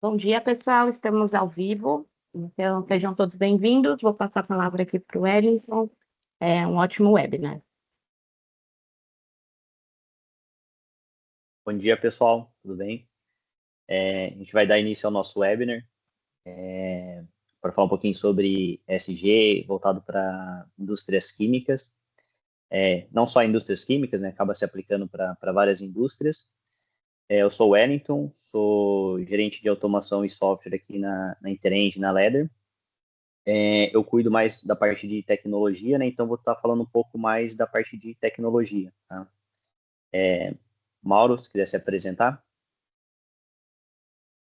Bom dia, pessoal. Estamos ao vivo, então sejam todos bem-vindos. Vou passar a palavra aqui para o Wellington. É um ótimo webinar. Bom dia, pessoal. Tudo bem? A gente vai dar início ao nosso webinar para falar um pouquinho sobre ESG voltado para indústrias químicas. Não só indústrias químicas, né? Acaba se aplicando para várias indústrias. Eu sou o Wellington, sou gerente de automação e software aqui na Intereng, na Leder. Eu cuido mais da parte de tecnologia, né? Então vou estar falando um pouco mais da parte de tecnologia. Tá? Mauro, se quiser se apresentar.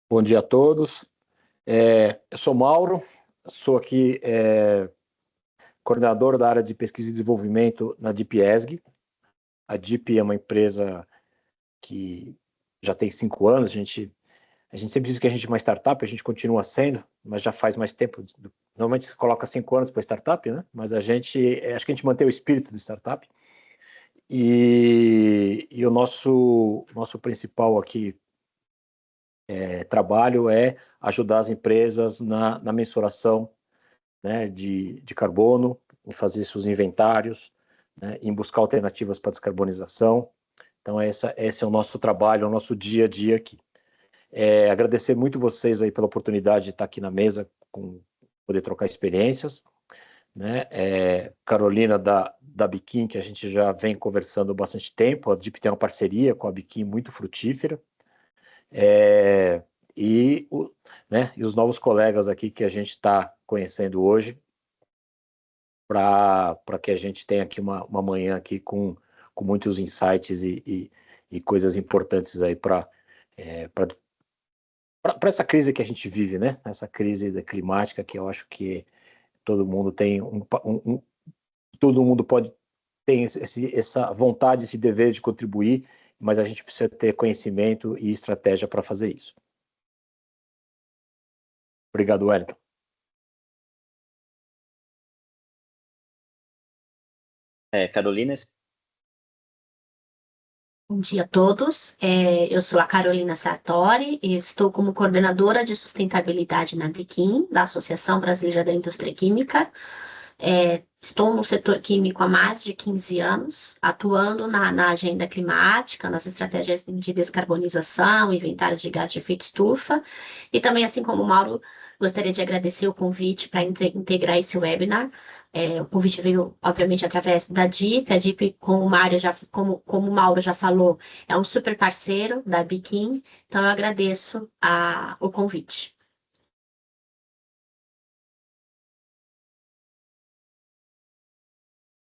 Bom dia a todos. Eu sou Mauro, sou aqui coordenador da área de pesquisa e desenvolvimento na DeepESG. A Deep é uma empresa que já tem 5 anos. A gente sempre diz que a gente é uma startup, a gente continua sendo, mas já faz mais tempo. Normalmente se coloca 5 anos para startup, né? Mas acho que a gente mantém o espírito de startup. E o nosso principal aqui trabalho é ajudar as empresas na mensuração, né, de carbono, em fazer seus inventários, né, em buscar alternativas para descarbonização. Então, esse é o nosso trabalho, é o nosso dia a dia aqui. Agradecer muito vocês aí pela oportunidade de estar aqui na mesa, poder trocar experiências, né? Carolina da Biquim, que a gente já vem conversando há bastante tempo. A Deep tem uma parceria com a Biquim muito frutífera. E os novos colegas aqui que a gente está conhecendo hoje, para que a gente tenha aqui uma manhã aqui com muitos insights e coisas importantes aí para essa crise que a gente vive, né? Essa crise climática, que eu acho que todo mundo tem todo mundo tem essa vontade, esse dever de contribuir, mas a gente precisa ter conhecimento e estratégia para fazer isso. Obrigado, Wellington. Carolina. Bom dia a todos. Eu sou a Carolina Sartori e estou como coordenadora de sustentabilidade na Biquim, da Associação Brasileira da Indústria Química. Estou no setor químico há mais de 15 anos, atuando na agenda climática, nas estratégias de descarbonização, inventários de gás de efeito estufa. E também, assim como o Mauro, gostaria de agradecer o convite para integrar esse webinar. O convite veio, obviamente, através da Deep. A Deep, como o Mauro já falou, é um super parceiro da Biquim, então eu agradeço o convite.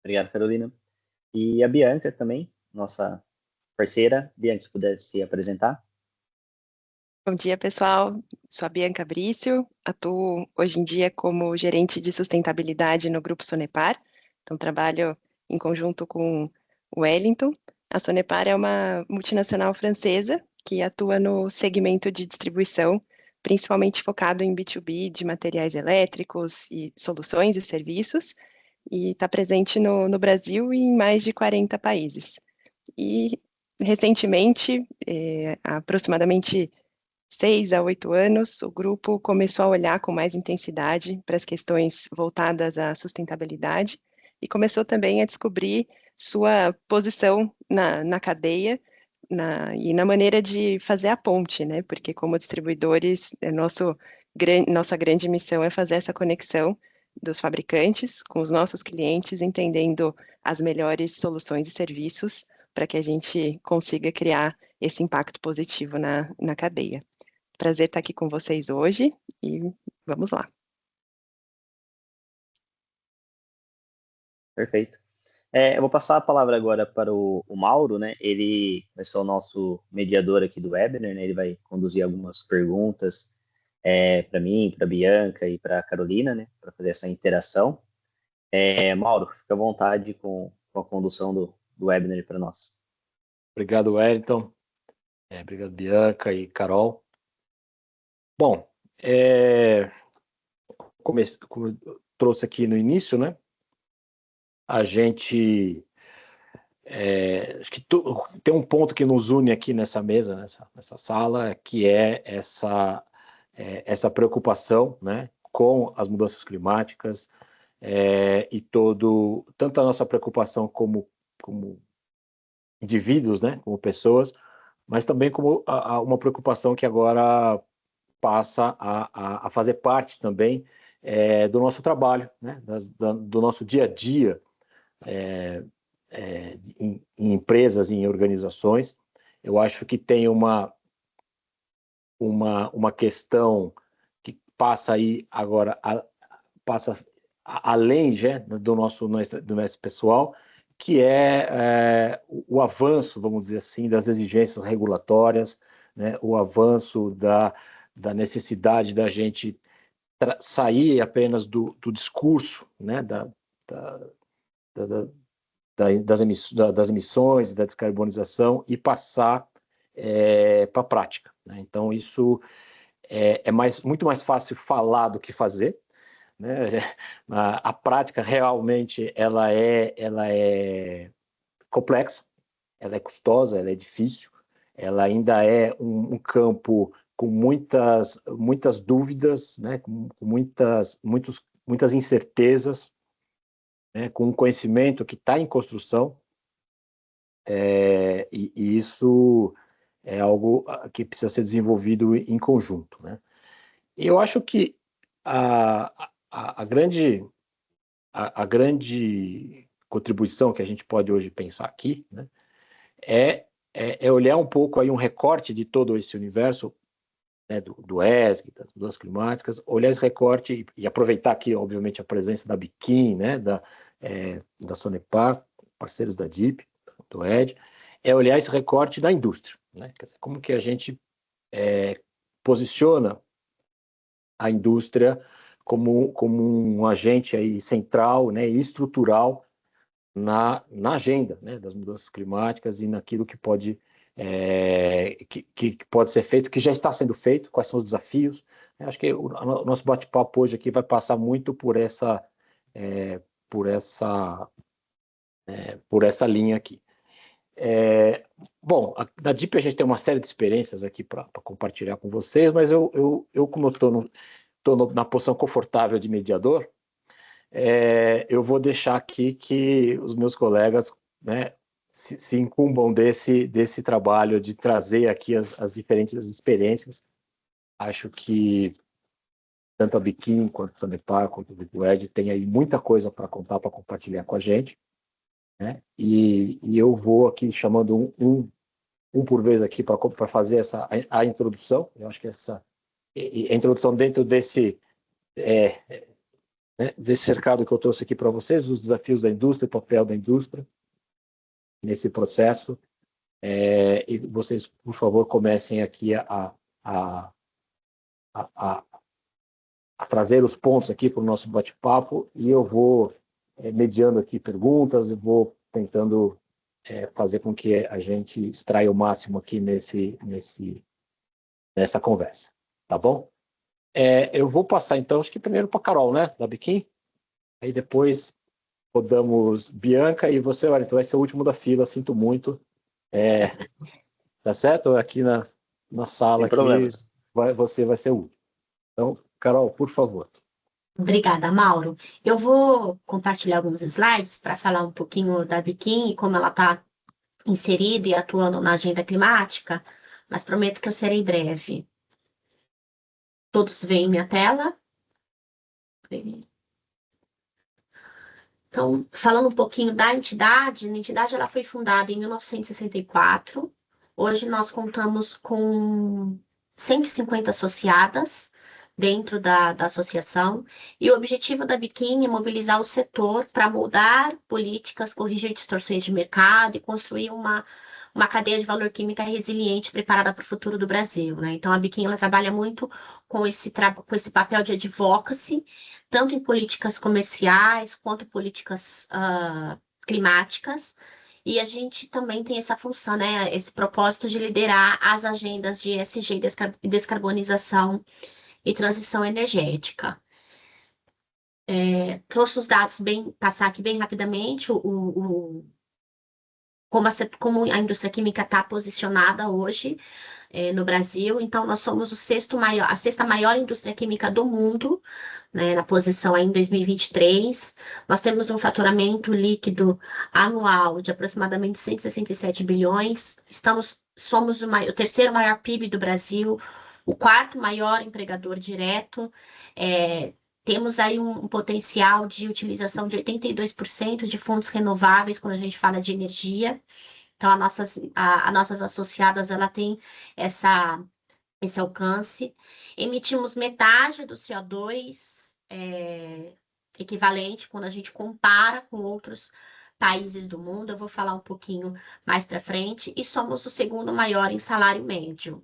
Obrigado, Carolina. E a Bianca também, nossa parceira. Bianca, se puder se apresentar. Bom dia, pessoal. Sou a Bianca Brício, atuo hoje em dia como gerente de sustentabilidade no Grupo Sonepar, então trabalho em conjunto com o Wellington. A Sonepar é uma multinacional francesa que atua no segmento de distribuição, principalmente focado em B2B de materiais elétricos e soluções e serviços, e está presente no Brasil e em mais de 40 países. E, recentemente, há aproximadamente 6 a 8 anos, o grupo começou a olhar com mais intensidade para as questões voltadas à sustentabilidade e começou também a descobrir sua posição na cadeia e na maneira de fazer a ponte, né? Porque como distribuidores, nossa grande missão é fazer essa conexão dos fabricantes com os nossos clientes, entendendo as melhores soluções e serviços para que a gente consiga criar esse impacto positivo na cadeia. Prazer estar aqui com vocês hoje e vamos lá. Perfeito. Eu vou passar a palavra agora para o Mauro, né? Ele vai ser o nosso mediador aqui do webinar, né? Ele vai conduzir algumas perguntas para mim, para a Bianca e para a Carolina, né? Para fazer essa interação. Mauro, fica à vontade com a condução do webinar para nós. Obrigado, Wellington. Obrigado, Bianca e Carol. Bom, como eu trouxe aqui no início, né? A gente acho que tem um ponto que nos une aqui nessa mesa, nessa sala, que é essa preocupação, né, com as mudanças climáticas e tanto a nossa preocupação como indivíduos, né, como pessoas, mas também como uma preocupação que agora passa a fazer parte também do nosso trabalho, né, do nosso dia a dia em empresas, em organizações. Eu acho que tem uma questão que passa aí agora, passa além do nosso pessoal, que é o avanço, vamos dizer assim, das exigências regulatórias, né, o avanço da necessidade da gente sair apenas do discurso, né, das emissões, da descarbonização e passar para a prática, né? Então, isso é muito mais fácil falar do que fazer, né? A prática realmente ela é complexa, ela é custosa, ela é difícil, ela ainda é um campo com muitas dúvidas, né? Com muitas incertezas, né? Com um conhecimento que está em construção, e isso é algo que precisa ser desenvolvido em conjunto, né? E eu acho que a grande contribuição que a gente pode hoje pensar aqui, né, é olhar um pouco aí um recorte de todo esse universo, né, do ESG, das mudanças climáticas, olhar esse recorte e aproveitar aqui, obviamente, a presença da Biquim, né, da Sonepar, parceiros da DIP, do ED, olhar esse recorte da indústria, né? Quer dizer, como que a gente posiciona a indústria como um agente aí central, né, e estrutural na agenda, né, das mudanças climáticas e naquilo que pode pode ser feito, que já está sendo feito, quais são os desafios. Acho que o nosso bate-papo hoje aqui vai passar muito por essa linha aqui. Bom, na DIP a gente tem uma série de experiências aqui para compartilhar com vocês, mas eu como estou na posição confortável de mediador, eu vou deixar aqui que os meus colegas, né, se incumbam desse trabalho de trazer aqui as diferentes experiências. Acho que tanto a Biquim, quanto a Sanepar, quanto o Bitwed tem aí muita coisa para contar, para compartilhar com a gente, né? E eu vou aqui chamando um por vez aqui para fazer a introdução. Eu acho que a introdução dentro desse cercado que eu trouxe aqui para vocês, os desafios da indústria, o papel da indústria nesse processo. E vocês, por favor, comecem aqui a trazer os pontos aqui para o nosso bate-papo, e eu vou mediando aqui perguntas, eu vou tentando fazer com que a gente extraia o máximo aqui nessa conversa, tá bom? Eu vou passar, então, acho que primeiro para a Carol, né, da Biquim, aí depois rodamos Bianca, e você, Wellington, vai ser o último da fila, sinto muito. Tá certo? Aqui na sala, aqui, você vai ser o último. Então, Carol, por favor. Obrigada, Mauro. Eu vou compartilhar alguns slides para falar um pouquinho da Biquim e como ela está inserida e atuando na agenda climática, mas prometo que eu serei breve. Todos veem minha tela? Então, falando um pouquinho da entidade, a entidade ela foi fundada em 1964. Hoje nós contamos com 150 associadas dentro da associação, e o objetivo da Biquim é mobilizar o setor para mudar políticas, corrigir distorções de mercado e construir uma cadeia de valor química resiliente preparada para o futuro do Brasil, né? Então, a Biquim ela trabalha muito com esse papel de advocacy, tanto em políticas comerciais quanto políticas climáticas, e a gente também tem essa função, né, esse propósito de liderar as agendas de ESG, descarbonização e transição energética. Trouxe os dados passar aqui bem rapidamente, como a indústria química está posicionada hoje. no Brasil. Então, nós somos a sexta maior indústria química do mundo, né, na posição aí em 2023. Nós temos um faturamento líquido anual de aproximadamente 167 bilhões. Somos o terceiro maior PIB do Brasil, o quarto maior empregador direto. Temos aí um potencial de utilização de 82% de fontes renováveis quando a gente fala de energia. Então, as nossas associadas, ela tem esse alcance. Emitimos metade do CO2 equivalente quando a gente compara com outros países do mundo. Eu vou falar um pouquinho mais para frente. E somos o segundo maior em salário médio.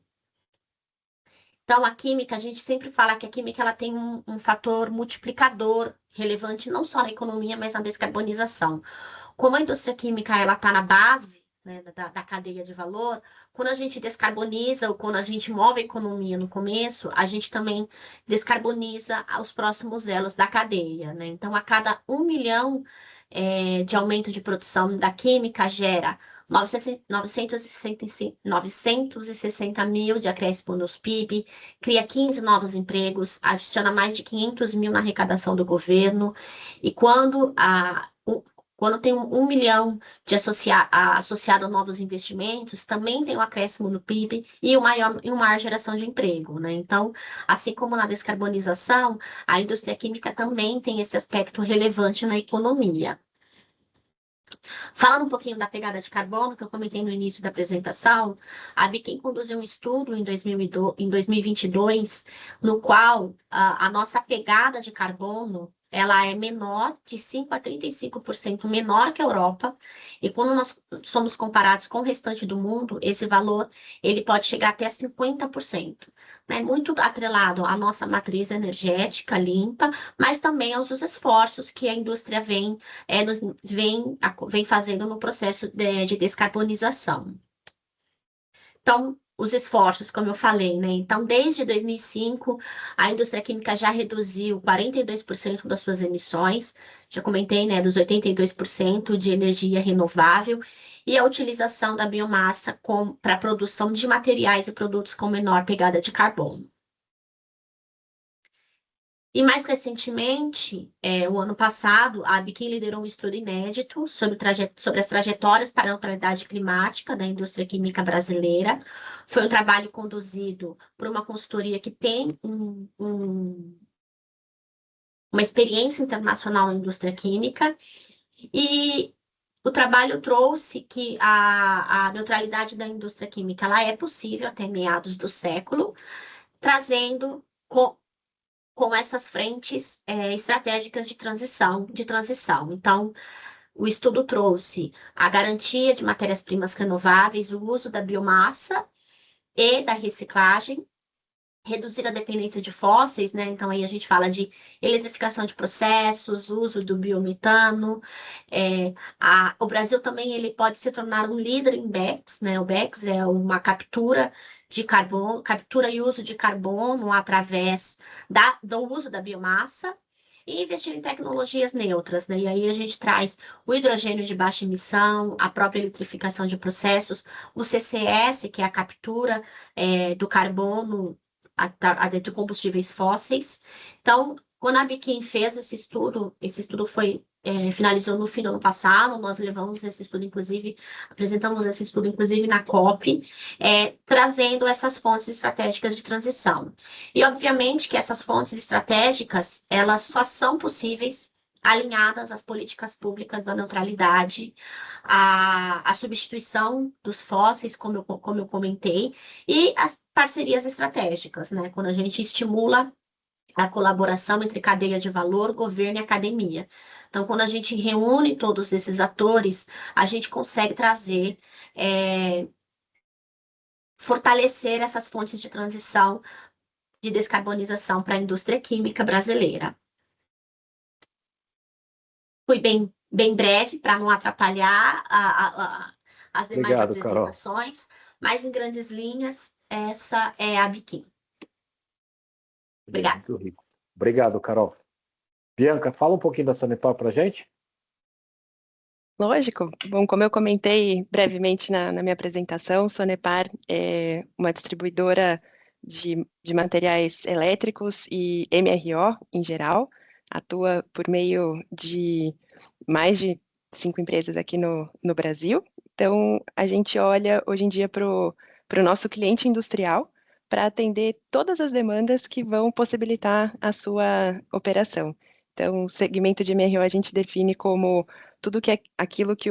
Então, a química, a gente sempre fala que a química ela tem um fator multiplicador relevante não só na economia, mas na descarbonização. Como a indústria química ela está na base, né, da cadeia de valor, quando a gente descarboniza ou quando a gente move a economia no começo, a gente também descarboniza os próximos elos da cadeia, né? Então, a cada 1 milhão de aumento de produção da química gera 960 mil de acréscimo nos PIB, cria 15 novos empregos, adiciona mais de 500 mil na arrecadação do governo, e quando tem 1 milhão de associado a novos investimentos, também tem um acréscimo no PIB e uma maior geração de emprego, né? Então, assim como na descarbonização, a indústria química também tem esse aspecto relevante na economia. Falando um pouquinho da pegada de carbono, que eu comentei no início da apresentação, a Biquim conduziu um estudo em 2022, no qual a nossa pegada de carbono ela é menor, de 5% a 35% menor que a Europa, e quando nós somos comparados com o restante do mundo, esse valor ele pode chegar até 50%. Né? Muito atrelado à nossa matriz energética limpa, mas também aos esforços que a indústria vem fazendo no processo de descarbonização. Então, os esforços, como eu falei, né? Então, desde 2005, a indústria química já reduziu 42% das suas emissões, já comentei, né, dos 82% de energia renovável, e a utilização da biomassa para a produção de materiais e produtos com menor pegada de carbono. E mais recentemente, o ano passado, a Biquim liderou um estudo inédito sobre as trajetórias para a neutralidade climática da indústria química brasileira. Foi um trabalho conduzido por uma consultoria que tem uma experiência internacional na indústria química, e o trabalho trouxe que a neutralidade da indústria química ela é possível até meados do século, trazendo com essas frentes estratégicas de transição. Então, o estudo trouxe a garantia de matérias-primas renováveis, o uso da biomassa e da reciclagem, reduzir a dependência de fósseis, né? Então, aí a gente fala de eletrificação de processos, uso do biometano. O Brasil também ele pode se tornar um líder em BECCS, né? O BECCS é uma captura de carbono, captura e uso de carbono através do uso da biomassa, e investir em tecnologias neutras, né? E aí a gente traz o hidrogênio de baixa emissão, a própria eletrificação de processos, o CCS, que é a captura do carbono de combustíveis fósseis. Então, quando a Biquim fez esse estudo finalizou no fim do ano passado, nós levamos esse estudo, apresentamos esse estudo, inclusive, na COP, trazendo essas fontes estratégicas de transição. E, obviamente, que essas fontes estratégicas, elas só são possíveis alinhadas às políticas públicas da neutralidade, à substituição dos fósseis, como eu comentei, e as parcerias estratégicas, né? Quando a gente estimula a colaboração entre cadeia de valor, governo e academia. Então, quando a gente reúne todos esses atores, a gente consegue fortalecer essas fontes de transição, de descarbonização para a indústria química brasileira. Fui bem breve, para não atrapalhar as demais Obrigado, Carol. apresentações, mas em grandes linhas, essa é a Biquim. Obrigada. Muito rico. Obrigado, Carol. Bianca, fala um pouquinho da Sanepar para a gente. Lógico. Bom, como eu comentei brevemente na minha apresentação, Sonepar é uma distribuidora de materiais elétricos e MRO em geral, atua por meio de mais de 5 empresas aqui no Brasil. Então, a gente olha hoje em dia para o nosso cliente industrial para atender todas as demandas que vão possibilitar a sua operação. Então, o segmento de MRO a gente define como tudo que é aquilo que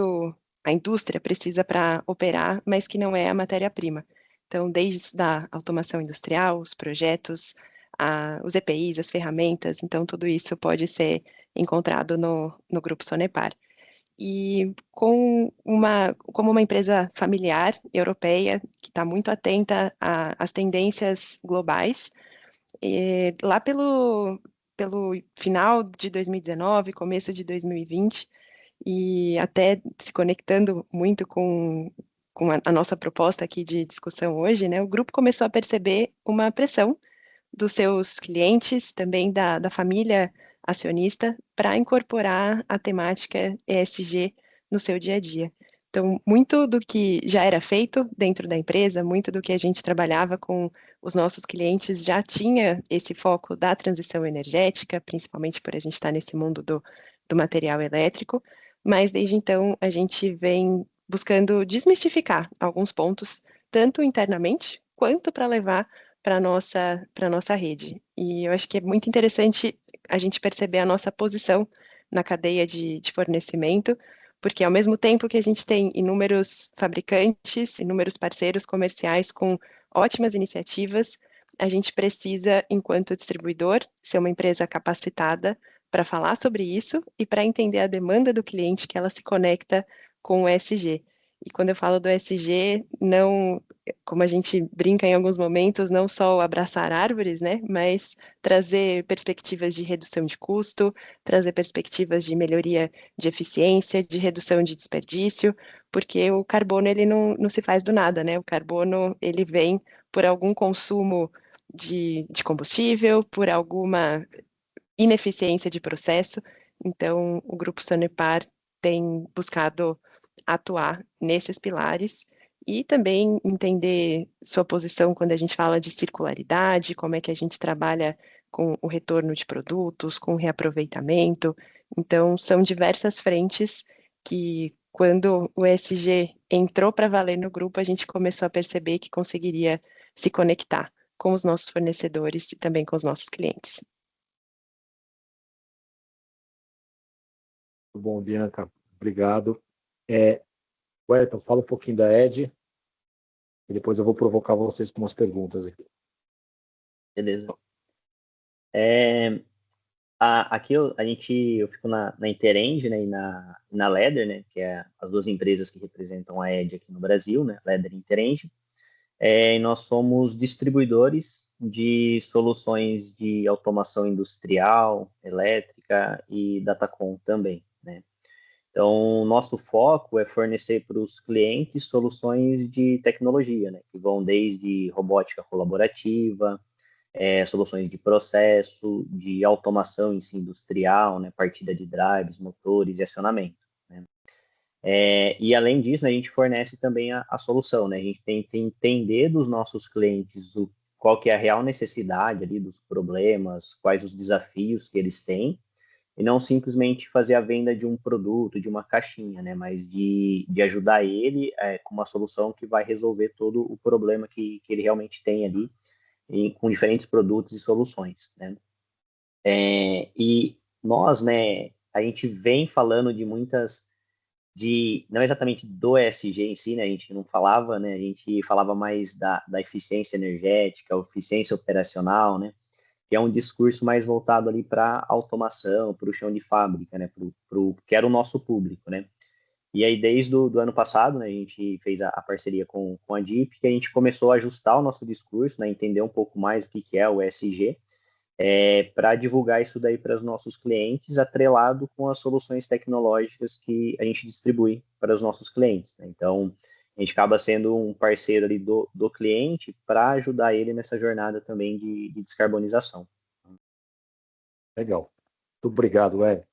a indústria precisa para operar, mas que não é a matéria-prima. Então, desde a automação industrial, os projetos, os EPIs, as ferramentas, então tudo isso pode ser encontrado no Grupo Sonepar. E como uma empresa familiar europeia, que está muito atenta às tendências globais, lá pelo final de 2019, começo de 2020, e até se conectando muito com a nossa proposta aqui de discussão hoje, né, o grupo começou a perceber uma pressão dos seus clientes, também da família acionista, para incorporar a temática ESG no seu dia a dia. Então, muito do que já era feito dentro da empresa, muito do que a gente trabalhava com os nossos clientes já tinha esse foco da transição energética, principalmente por a gente estar nesse mundo do material elétrico, mas desde então a gente vem buscando desmistificar alguns pontos, tanto internamente quanto para levar para a nossa rede. E eu acho que é muito interessante a gente perceber a nossa posição na cadeia de fornecimento, porque ao mesmo tempo que a gente tem inúmeros fabricantes, inúmeros parceiros comerciais com ótimas iniciativas, a gente precisa, enquanto distribuidor, ser uma empresa capacitada para falar sobre isso e para entender a demanda do cliente que ela se conecta com o ESG. E quando eu falo do ESG, não, como a gente brinca em alguns momentos, não só o abraçar árvores, né, mas trazer perspectivas de redução de custo, trazer perspectivas de melhoria de eficiência, de redução de desperdício, porque o carbono ele não se faz do nada, né? O carbono ele vem por algum consumo de combustível, por alguma ineficiência de processo. Então, o Grupo Sanepar tem buscado atuar nesses pilares e também entender sua posição quando a gente fala de circularidade, como é que a gente trabalha com o retorno de produtos, com o reaproveitamento. Então, são diversas frentes que, quando o ESG entrou para valer no grupo, a gente começou a perceber que conseguiria se conectar com os nossos fornecedores e também com os nossos clientes. Muito bom, Bianca. Obrigado. Wellington, fala um pouquinho da Ed e depois eu vou provocar vocês com umas perguntas aqui. Beleza. Aqui eu fico na Interenge, né, e na Leder, né, que é as duas empresas que representam a Ed aqui no Brasil, né, Leder e Interenge. E nós somos distribuidores de soluções de automação industrial, elétrica e datacom também, né. Então, nosso foco é fornecer para os clientes soluções de tecnologia, né, que vão desde robótica colaborativa, soluções de processo, de automação em si industrial, né, partida de drives, motores e acionamento. Né. E além disso, né, a gente fornece também a solução, né, a gente tenta entender dos nossos clientes qual que é a real necessidade ali dos problemas, quais os desafios que eles têm, e não simplesmente fazer a venda de um produto, de uma caixinha, né, mas de ajudar ele com uma solução que vai resolver todo o problema que ele realmente tem ali, com diferentes produtos e soluções, né. E nós, né, a gente vem falando de não exatamente do ESG em si, né, a gente não falava, né, a gente falava mais da eficiência energética, eficiência operacional, né, que é um discurso mais voltado ali para automação, para o chão de fábrica, né, que era o nosso público, né. E aí, desde o ano passado, né, a gente fez a parceria com a DIP, que a gente começou a ajustar o nosso discurso, né, entender um pouco mais o que é o ESG, para divulgar isso daí para os nossos clientes, atrelado com as soluções tecnológicas que a gente distribui para os nossos clientes, né? Então, a gente acaba sendo um parceiro ali do cliente para ajudar ele nessa jornada também de descarbonização. Legal. Muito obrigado, Wellington.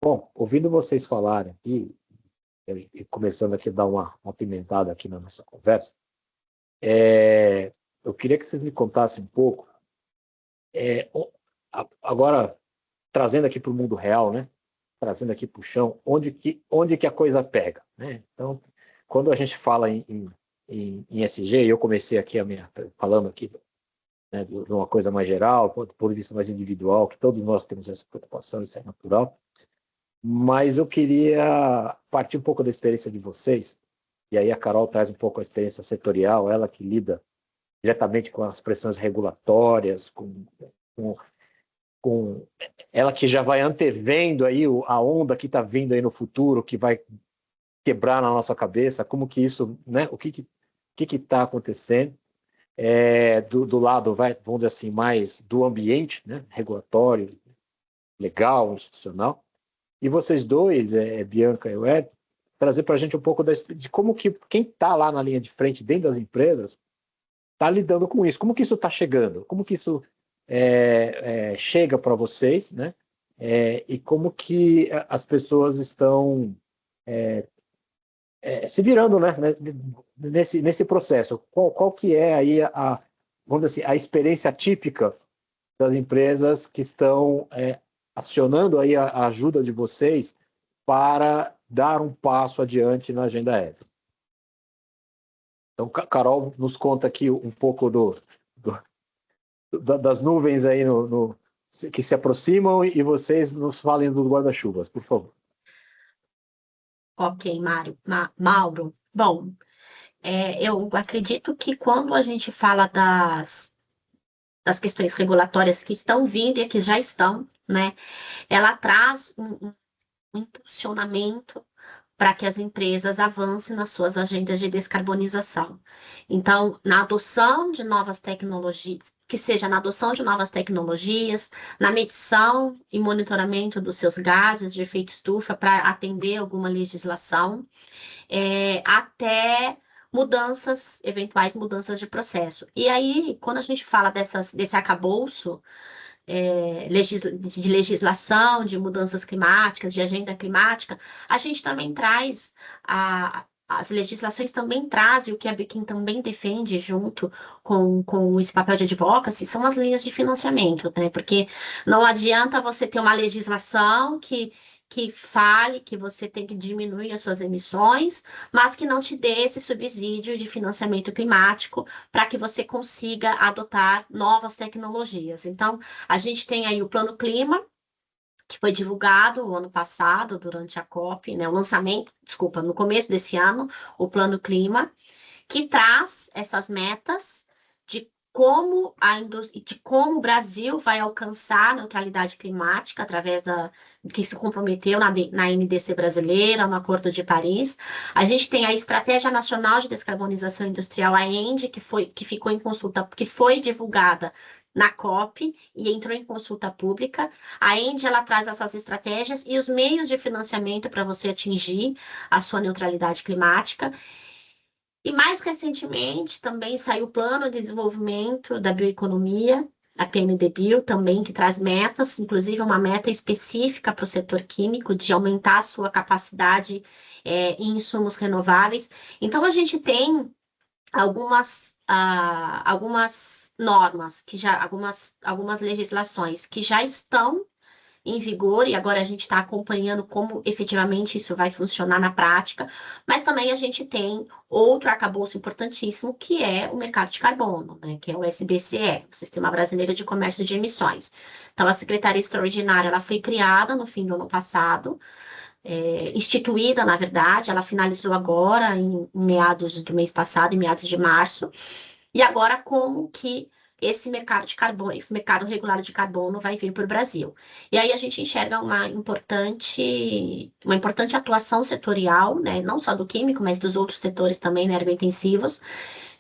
Bom, ouvindo vocês falarem aqui, e começando aqui a dar uma apimentada aqui na nossa conversa, eu queria que vocês me contassem um pouco, agora trazendo aqui para o mundo real, né? Trazendo aqui para o chão, onde que a coisa pega, né? Então, quando a gente fala em ESG, eu comecei aqui falando aqui, né, de uma coisa mais geral, do ponto de vista mais individual, que todos nós temos essa preocupação, isso é natural, mas eu queria partir um pouco da experiência de vocês, e aí a Carol traz um pouco a experiência setorial, ela que lida diretamente com as pressões regulatórias, com ela que já vai antevendo aí a onda que está vindo aí no futuro, que vai quebrar na nossa cabeça, como que isso, né, o que está acontecendo, do lado, vamos dizer assim, mais do ambiente, né, regulatório, legal, institucional, e vocês dois, Bianca e Ed, trazer para a gente um pouco de como que quem está lá na linha de frente, dentro das empresas, está lidando com isso, como que isso está chegando, como que isso chega para vocês, né? E como que as pessoas estão se virando, né? Nesse processo. Qual que é aí vamos dizer assim, a experiência típica das empresas que estão acionando aí a ajuda de vocês para dar um passo adiante na agenda ESG? Então, Carol nos conta aqui um pouco das nuvens aí que se aproximam e vocês nos falem do guarda-chuvas, por favor. Ok, Mauro. Bom, eu acredito que quando a gente fala das questões regulatórias que estão vindo e que já estão, né, ela traz um impulsionamento para que as empresas avancem nas suas agendas de descarbonização. Então, na adoção de novas tecnologias, que seja na adoção de novas tecnologias, na medição e monitoramento dos seus gases de efeito estufa para atender alguma legislação, até eventuais mudanças de processo. E aí, quando a gente fala desse arcabouço, de legislação, de mudanças climáticas, de agenda climática, a gente também traz, as legislações também trazem o que a Biquim também defende junto com esse papel de advocacy, são as linhas de financiamento, né? Porque não adianta você ter uma legislação que fale que você tem que diminuir as suas emissões, mas que não te dê esse subsídio de financiamento climático para que você consiga adotar novas tecnologias. Então, a gente tem aí o Plano Clima, que foi divulgado o ano passado, durante a COP, né, no começo desse ano, o Plano Clima, que traz essas metas de como o Brasil vai alcançar a neutralidade climática através que se comprometeu na NDC brasileira, no Acordo de Paris. A gente tem a Estratégia Nacional de Descarbonização Industrial, a ENDE, que ficou em consulta, que foi divulgada na COP e entrou em consulta pública. A ENDE, ela traz essas estratégias e os meios de financiamento para você atingir a sua neutralidade climática. E mais recentemente também saiu o Plano de Desenvolvimento da Bioeconomia, a PNDBio, também, que traz metas, inclusive uma meta específica para o setor químico, de aumentar a sua capacidade em insumos renováveis. Então, a gente tem algumas normas, algumas legislações que já estão em vigor, e agora a gente está acompanhando como efetivamente isso vai funcionar na prática, mas também a gente tem outro arcabouço importantíssimo, que é o mercado de carbono, né, que é o SBCE, o Sistema Brasileiro de Comércio de Emissões. Então, a Secretaria Extraordinária, ela foi criada no fim do ano passado, instituída, na verdade, ela finalizou agora, em meados do mês passado, em meados de março, e agora como que esse mercado de carbono, esse mercado regulado de carbono vai vir para o Brasil. E aí a gente enxerga uma importante atuação setorial, né, não só do químico, mas dos outros setores também, né, energointensivos,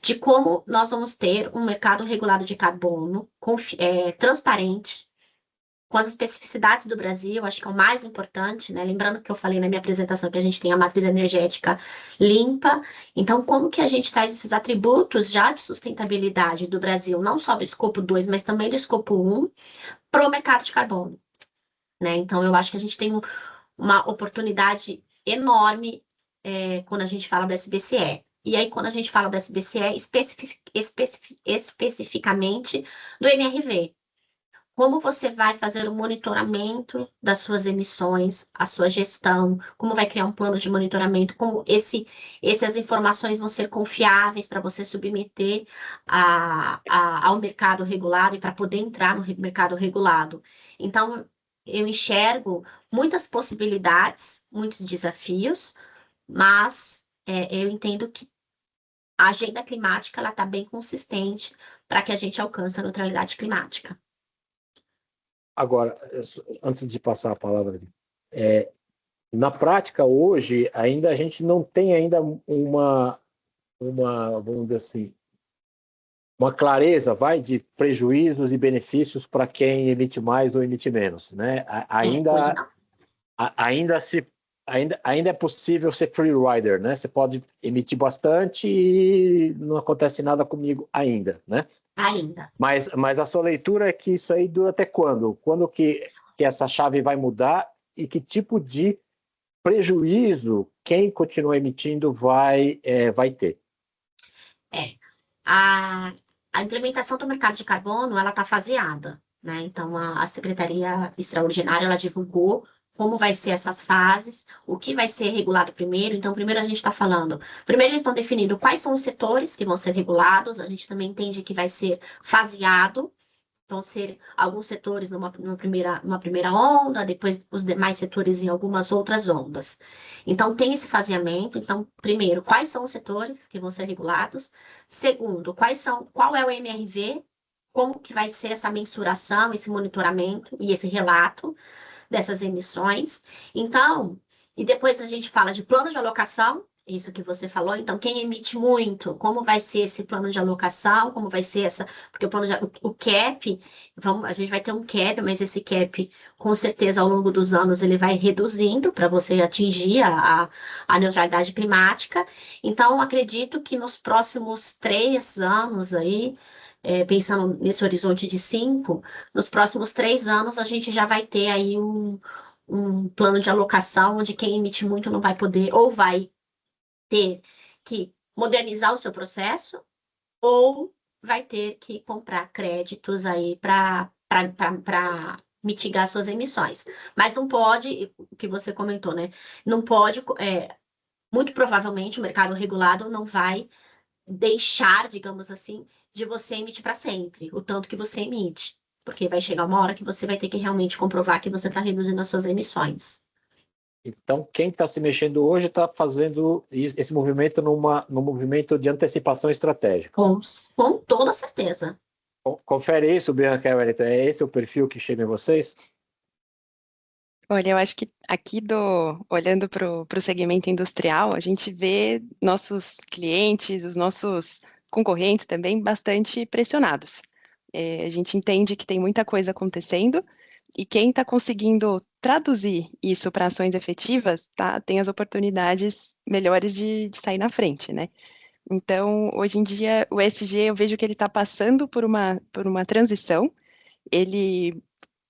de como nós vamos ter um mercado regulado de carbono transparente, com as especificidades do Brasil, acho que é o mais importante, né? Lembrando que eu falei na minha apresentação que a gente tem a matriz energética limpa. Então, como que a gente traz esses atributos já de sustentabilidade do Brasil, não só do escopo 2, mas também do escopo 1, para o mercado de carbono, né? Então, eu acho que a gente tem uma oportunidade enorme quando a gente fala do SBCE. E aí, quando a gente fala do SBCE, especificamente do MRV. Como você vai fazer o monitoramento das suas emissões, a sua gestão, como vai criar um plano de monitoramento, como essas informações vão ser confiáveis para você submeter ao mercado regulado e para poder entrar no mercado regulado. Então, eu enxergo muitas possibilidades, muitos desafios, mas eu entendo que a agenda climática está bem consistente para que a gente alcance a neutralidade climática. Agora, antes de passar a palavra, na prática hoje ainda a gente não tem ainda uma vamos dizer assim, uma clareza, de prejuízos e benefícios para quem emite mais ou emite menos, né? Ainda é possível ser free rider, né? Você pode emitir bastante e não acontece nada comigo ainda, né? Ainda. Mas a sua leitura é que isso aí dura até quando? Quando que essa chave vai mudar e que tipo de prejuízo quem continua emitindo vai ter? A implementação do mercado de carbono, ela está faseada, né? Então, a Secretaria Extraordinária, ela divulgou como vai ser essas fases, o que vai ser regulado primeiro. Então, primeiro a gente está falando, primeiro eles estão definindo quais são os setores que vão ser regulados, a gente também entende que vai ser faseado, vão ser alguns setores numa primeira onda, depois os demais setores em algumas outras ondas. Então, tem esse faseamento. Então, primeiro, quais são os setores que vão ser regulados? Segundo, qual é o MRV? Como que vai ser essa mensuração, esse monitoramento e esse relato dessas emissões? Então, e depois a gente fala de plano de alocação, isso que você falou. Então, quem emite muito, como vai ser esse plano de alocação, como vai ser porque o cap, a gente vai ter um cap, mas esse cap, com certeza, ao longo dos anos, ele vai reduzindo para você atingir a neutralidade climática. Então, acredito que nos próximos 3 anos aí, pensando nesse horizonte de 5, nos próximos 3 anos, a gente já vai ter aí um plano de alocação onde quem emite muito não vai poder, ou vai ter que modernizar o seu processo, ou vai ter que comprar créditos aí para mitigar suas emissões. Mas não pode, o que você comentou, né? Não pode, muito provavelmente o mercado regulado não vai deixar, digamos assim, de você emitir para sempre, o tanto que você emite. Porque vai chegar uma hora que você vai ter que realmente comprovar que você está reduzindo as suas emissões. Então, quem está se mexendo hoje está fazendo esse movimento num movimento de antecipação estratégica. Com toda certeza. Confere isso, Bianca e Wellington. É esse o perfil que chega em vocês? Olha, eu acho que aqui, olhando para o segmento industrial, a gente vê nossos clientes, os nossos concorrentes também bastante pressionados. A gente entende que tem muita coisa acontecendo e quem está conseguindo traduzir isso para ações efetivas tem as oportunidades melhores de sair na frente, né? Então, hoje em dia, o ESG, eu vejo que ele está passando por uma transição. Ele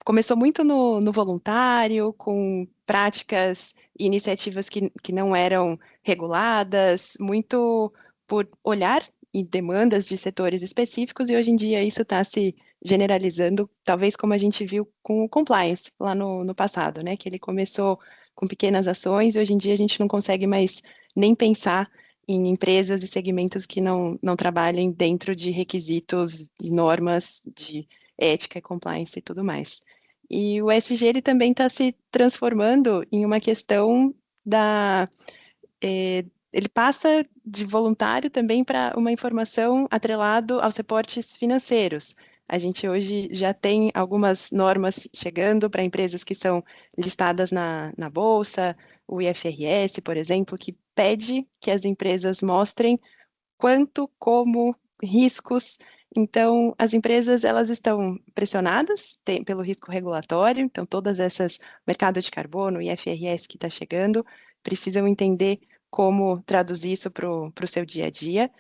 começou muito no voluntário, com práticas e iniciativas que não eram reguladas, muito por olhar e demandas de setores específicos, e hoje em dia isso está se generalizando, talvez como a gente viu com o compliance lá no passado, né? Que ele começou com pequenas ações e hoje em dia a gente não consegue mais nem pensar em empresas e segmentos que não trabalhem dentro de requisitos e normas de ética e compliance e tudo mais. E o ESG ele também está se transformando em uma questão ele passa de voluntário também para uma informação atrelado aos reportes financeiros. A gente hoje já tem algumas normas chegando para empresas que são listadas na Bolsa, o IFRS, por exemplo, que pede que as empresas mostrem quanto, como, riscos. Então, as empresas elas estão pressionadas pelo risco regulatório, então todas essas, mercado de carbono, IFRS que está chegando, precisam entender como traduzir isso para o seu dia a dia.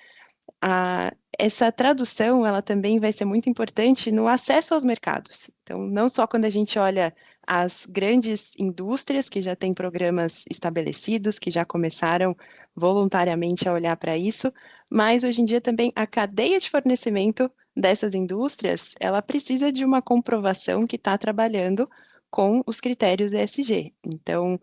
essa tradução, ela também vai ser muito importante no acesso aos mercados. Então, não só quando a gente olha as grandes indústrias que já têm programas estabelecidos, que já começaram voluntariamente a olhar para isso, mas hoje em dia também a cadeia de fornecimento dessas indústrias, ela precisa de uma comprovação que está trabalhando com os critérios ESG. Então,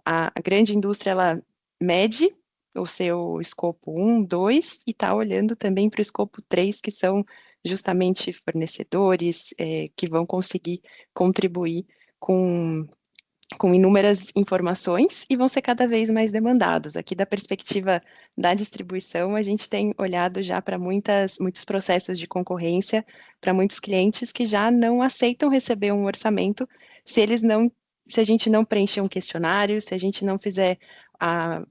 a grande indústria, ela mede o seu escopo 1, 2, e está olhando também para o escopo 3, que são justamente fornecedores que vão conseguir contribuir com inúmeras informações e vão ser cada vez mais demandados. Aqui, da perspectiva da distribuição, a gente tem olhado já para muitos processos de concorrência, para muitos clientes que já não aceitam receber um orçamento se a gente não preencher um questionário, se a gente não fizer a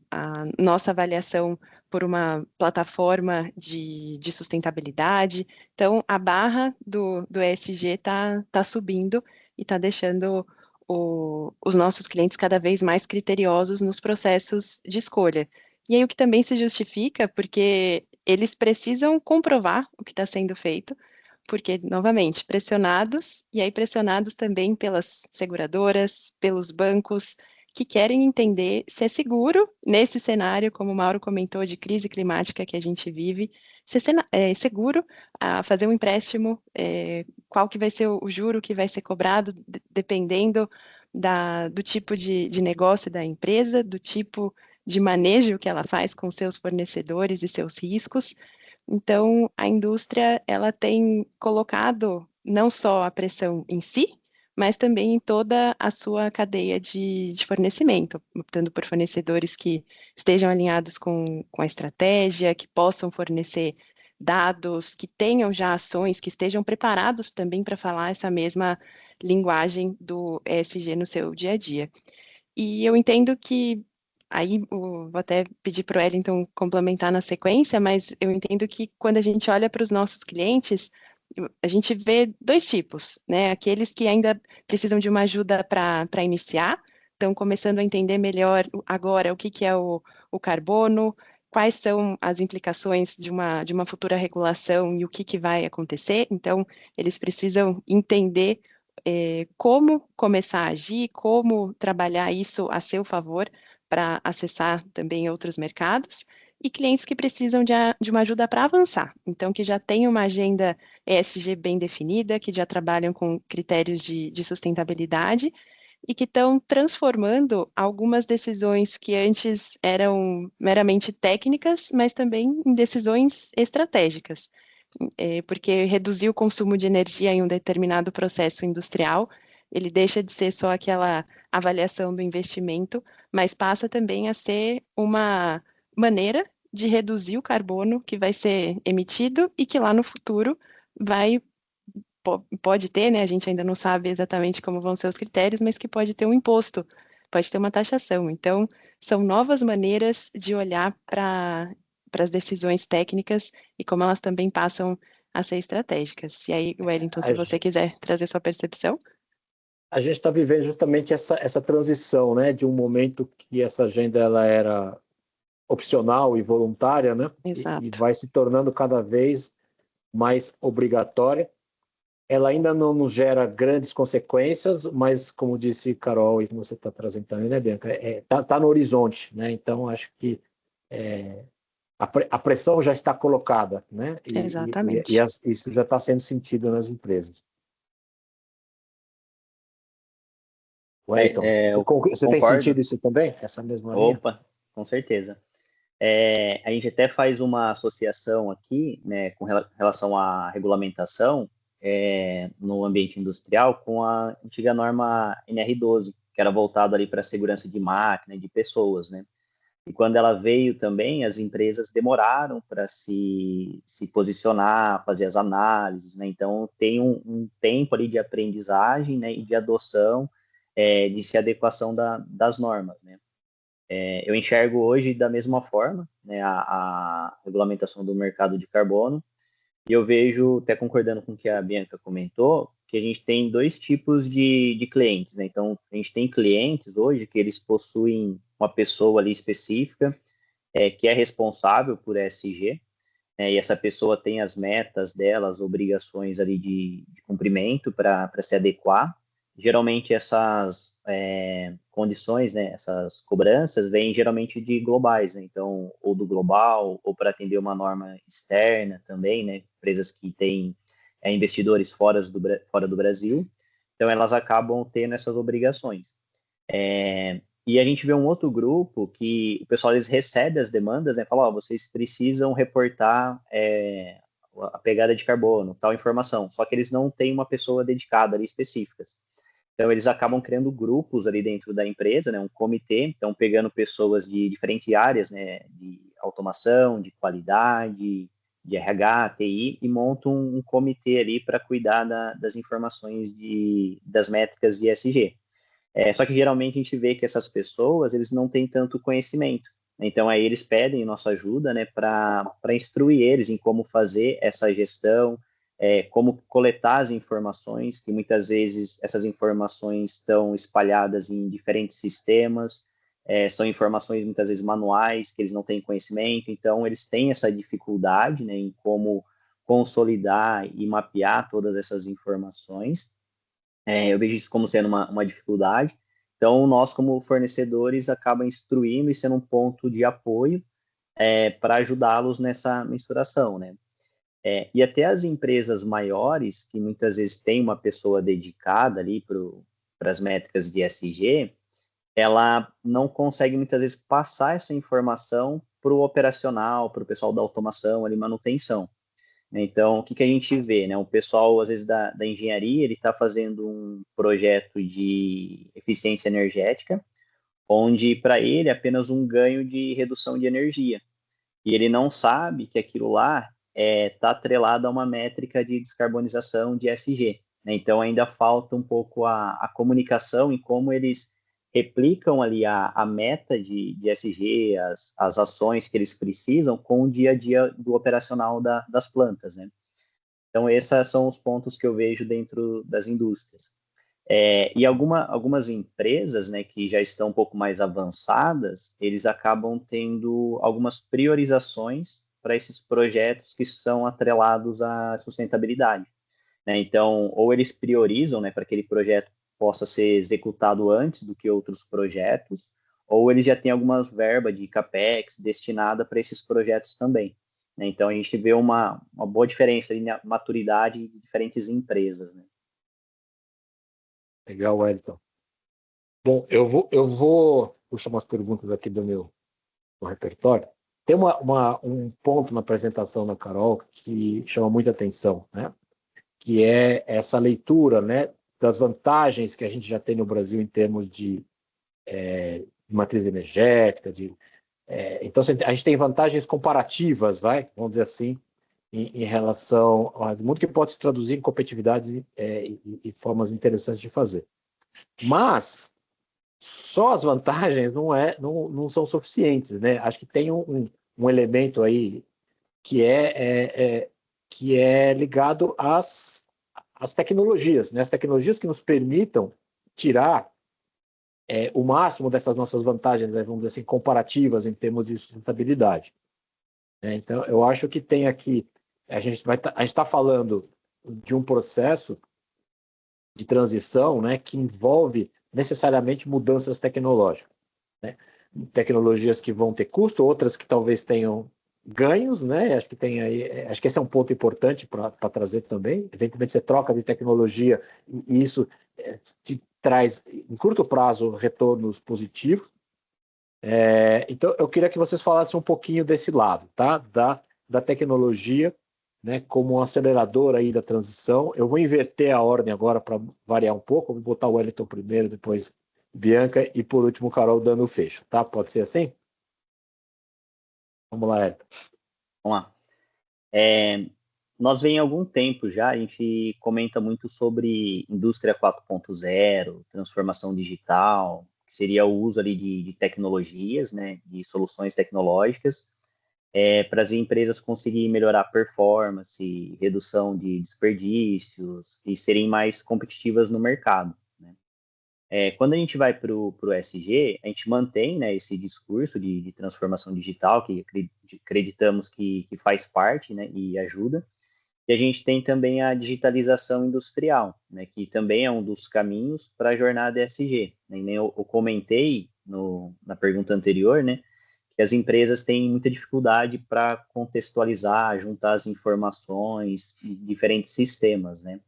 nossa avaliação por uma plataforma de sustentabilidade. Então, a barra do ESG está subindo e está deixando os nossos clientes cada vez mais criteriosos nos processos de escolha. E aí o que também se justifica, porque eles precisam comprovar o que está sendo feito, porque, novamente, pressionados, e aí pressionados também pelas seguradoras, pelos bancos, que querem entender se é seguro, nesse cenário, como o Mauro comentou, de crise climática que a gente vive, se é seguro fazer um empréstimo, qual que vai ser o juro que vai ser cobrado, dependendo do tipo de negócio da empresa, do tipo de manejo que ela faz com seus fornecedores e seus riscos. Então, a indústria, ela tem colocado não só a pressão em si, mas também em toda a sua cadeia de fornecimento, optando por fornecedores que estejam alinhados com a estratégia, que possam fornecer dados, que tenham já ações, que estejam preparados também para falar essa mesma linguagem do ESG no seu dia a dia. E eu entendo que, aí vou até pedir para o Wellington complementar na sequência, mas eu entendo que quando a gente olha para os nossos clientes, a gente vê dois tipos, né? Aqueles que ainda precisam de uma ajuda para iniciar, estão começando a entender melhor agora o que é o carbono, quais são as implicações de uma futura regulação e o que vai acontecer. Então, eles precisam entender como começar a agir, como trabalhar isso a seu favor para acessar também outros mercados, e clientes que precisam de uma ajuda para avançar, então que já têm uma agenda ESG bem definida, que já trabalham com critérios de sustentabilidade e que estão transformando algumas decisões que antes eram meramente técnicas, mas também em decisões estratégicas, porque reduzir o consumo de energia em um determinado processo industrial, ele deixa de ser só aquela avaliação do investimento, mas passa também a ser uma maneira de reduzir o carbono que vai ser emitido e que lá no futuro pode ter, né? A gente ainda não sabe exatamente como vão ser os critérios, mas que pode ter um imposto, pode ter uma taxação. Então, são novas maneiras de olhar para as decisões técnicas e como elas também passam a ser estratégicas. E aí, Wellington, se você quiser trazer sua percepção. A gente está vivendo justamente essa transição, né, de um momento que essa agenda ela era opcional e voluntária, né, e vai se tornando cada vez mais obrigatória. Ela ainda não nos gera grandes consequências, mas, como disse Carol, e como você está trazendo também, né, Bianca, tá no horizonte, né? Então, acho que a pressão já está colocada, né? Exatamente. Isso já está sendo sentido nas empresas. Wellington, você tem sentido isso também? Essa mesma linha? Opa, com certeza. A gente até faz uma associação aqui, né, com relação à regulamentação no ambiente industrial com a antiga norma NR12, que era voltada ali para a segurança de máquina e de pessoas, né? E quando ela veio também, as empresas demoraram para se posicionar, fazer as análises, né? Então, tem um tempo ali de aprendizagem, né, e de adoção, de se adequação das normas, né? Eu enxergo hoje da mesma forma, né, a regulamentação do mercado de carbono, e eu vejo, até concordando com o que a Bianca comentou, que a gente tem dois tipos de clientes, né? Então, a gente tem clientes hoje que eles possuem uma pessoa ali específica, que é responsável por ESG, né, e essa pessoa tem as metas dela, as obrigações ali de cumprimento para se adequar. Geralmente essas condições, né, essas cobranças vêm geralmente de globais, né, então, ou do global, ou para atender uma norma externa também, né, empresas que têm investidores fora do Brasil, então elas acabam tendo essas obrigações. E a gente vê um outro grupo que o pessoal eles recebe as demandas, né? Fala, ó, vocês precisam reportar a pegada de carbono, tal informação. Só que eles não têm uma pessoa dedicada ali específica. Então eles acabam criando grupos ali dentro da empresa, né? Um comitê. Então pegando pessoas de diferentes áreas, né? De automação, de qualidade, de RH, TI, e montam um comitê ali para cuidar das informações das métricas de ESG. Só que geralmente a gente vê que essas pessoas, eles não têm tanto conhecimento. Então, aí eles pedem nossa ajuda, né, para instruir eles em como fazer essa gestão, como coletar as informações, que muitas vezes essas informações estão espalhadas em diferentes sistemas, são informações muitas vezes manuais, que eles não têm conhecimento, então eles têm essa dificuldade, né, em como consolidar e mapear todas essas informações. Eu vejo isso como sendo uma dificuldade. Então, nós, como fornecedores, acaba instruindo e sendo um ponto de apoio para ajudá-los nessa mensuração, né? E até as empresas maiores, que muitas vezes têm uma pessoa dedicada ali para as métricas de ESG, ela não consegue muitas vezes passar essa informação para o operacional, para o pessoal da automação, ali, manutenção. Então, o que a gente vê, né? O pessoal, às vezes, da engenharia, ele está fazendo um projeto de eficiência energética, onde, para ele, é apenas um ganho de redução de energia. E ele não sabe que aquilo lá está atrelado a uma métrica de descarbonização de ESG, né? Então, ainda falta um pouco a comunicação em como eles replicam ali a meta de ESG, as ações que eles precisam com o dia a dia do operacional das plantas, né? Então, esses são os pontos que eu vejo dentro das indústrias. E algumas empresas, né, que já estão um pouco mais avançadas, eles acabam tendo algumas priorizações para esses projetos que são atrelados à sustentabilidade, né? Então, ou eles priorizam, né, para que aquele projeto possa ser executado antes do que outros projetos, ou eles já têm algumas verbas de CAPEX destinada para esses projetos também, né? Então, a gente vê uma boa diferença na maturidade de diferentes empresas, né? Legal, Wellington. Bom, eu vou puxar umas perguntas aqui do meu repertório. Tem um ponto na apresentação da Carol que chama muita atenção, né? Que é essa leitura, né, das vantagens que a gente já tem no Brasil em termos de matriz energética. Então, a gente tem vantagens comparativas, vamos dizer assim, em relação ao mundo, que pode se traduzir em competitividades e formas interessantes de fazer. Mas só as vantagens não são suficientes, né? Acho que tem um elemento aí que é ligado às tecnologias, né? As tecnologias que nos permitam tirar o máximo dessas nossas vantagens, né, vamos dizer assim, comparativas em termos de sustentabilidade. Então, eu acho que tem aqui, a gente está falando de um processo de transição, né, que envolve necessariamente mudanças tecnológicas, né? Tecnologias que vão ter custo, outras que talvez tenham ganhos, né? Acho que esse é um ponto importante para trazer também. Evidentemente, você troca de tecnologia e isso te traz, em curto prazo, retornos positivos. Então, eu queria que vocês falassem um pouquinho desse lado, tá? Da tecnologia, né, como um acelerador aí da transição. Eu vou inverter a ordem agora para variar um pouco. Vou botar o Wellington primeiro, depois Bianca e, por último, Carol dando o fecho, tá? Pode ser assim? Vamos lá, Wellington. Vamos lá. Nós vem há algum tempo já, a gente comenta muito sobre indústria 4.0, transformação digital, que seria o uso ali de tecnologias, né, de soluções tecnológicas, para as empresas conseguirem melhorar a performance, redução de desperdícios e serem mais competitivas no mercado, né? Quando a gente vai para o ESG, a gente mantém, né, esse discurso de transformação digital, que acreditamos que faz parte, né, e ajuda. E a gente tem também a digitalização industrial, né, que também é um dos caminhos para a jornada ESG. Né, e nem eu comentei na pergunta anterior, né, que as empresas têm muita dificuldade para contextualizar, juntar as informações de diferentes sistemas, né?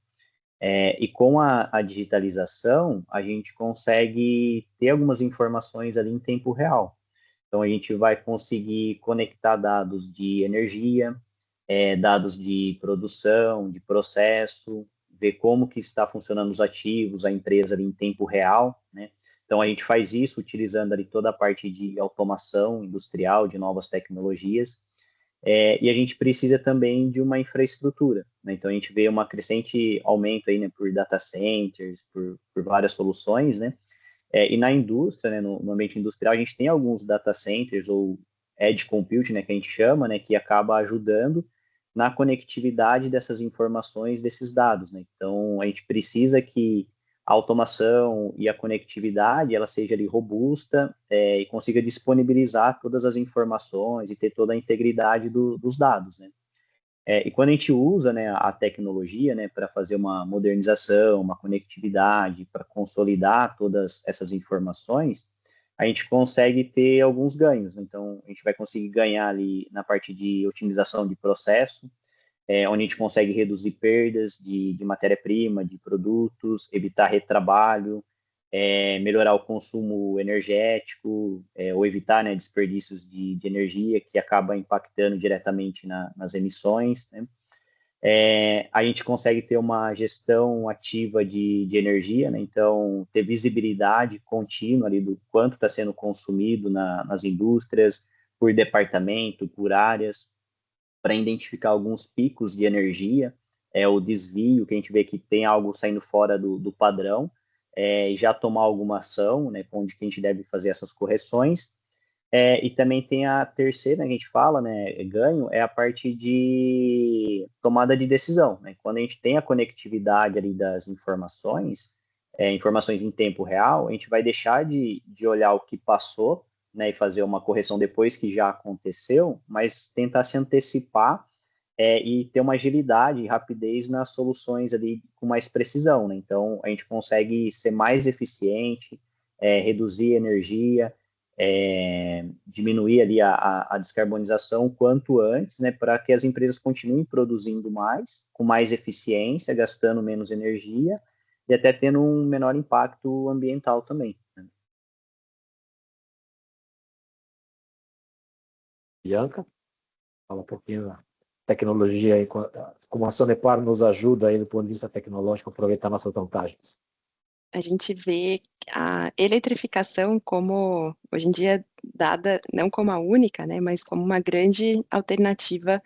E com a digitalização, a gente consegue ter algumas informações ali em tempo real. Então, a gente vai conseguir conectar dados de energia, dados de produção, de processo, ver como que está funcionando os ativos, a empresa ali em tempo real, né? Então, a gente faz isso utilizando ali toda a parte de automação industrial, de novas tecnologias, e a gente precisa também de uma infraestrutura, né? Então, a gente vê um crescente aumento aí, né, por data centers, por várias soluções, né? E na indústria, né, no ambiente industrial, a gente tem alguns data centers ou edge computing, né, que a gente chama, né, que acaba ajudando na conectividade dessas informações, desses dados, né? Então, a gente precisa que a automação e a conectividade ela seja ali robusta e consiga disponibilizar todas as informações e ter toda a integridade dos dados, né? E quando a gente usa, né, a tecnologia, né, para fazer uma modernização, uma conectividade, para consolidar todas essas informações, a gente consegue ter alguns ganhos. Então, a gente vai conseguir ganhar ali na parte de otimização de processo, onde a gente consegue reduzir perdas de matéria-prima, de produtos, evitar retrabalho, melhorar o consumo energético, ou evitar, né, desperdícios de energia que acaba impactando diretamente nas emissões, né? A gente consegue ter uma gestão ativa de energia, né? Então, ter visibilidade contínua ali do quanto está sendo consumido nas indústrias, por departamento, por áreas, para identificar alguns picos de energia, o desvio, que a gente vê que tem algo saindo fora do padrão, e já tomar alguma ação, né, onde que a gente deve fazer essas correções. E também tem a terceira, que a gente fala, né, ganho, é a parte de tomada de decisão, né? Quando a gente tem a conectividade ali das informações, informações em tempo real, a gente vai deixar de olhar o que passou, né, e fazer uma correção depois que já aconteceu, mas tentar se antecipar e ter uma agilidade e rapidez nas soluções ali com mais precisão, né? Então, a gente consegue ser mais eficiente, reduzir energia, diminuir ali a descarbonização quanto antes, né, para que as empresas continuem produzindo mais, com mais eficiência, gastando menos energia e até tendo um menor impacto ambiental também, né? Bianca, fala um pouquinho da tecnologia aí, como a Sonepar nos ajuda aí do ponto de vista tecnológico a aproveitar nossas vantagens. A gente vê a eletrificação como, hoje em dia, dada não como a única, né, mas como uma grande alternativa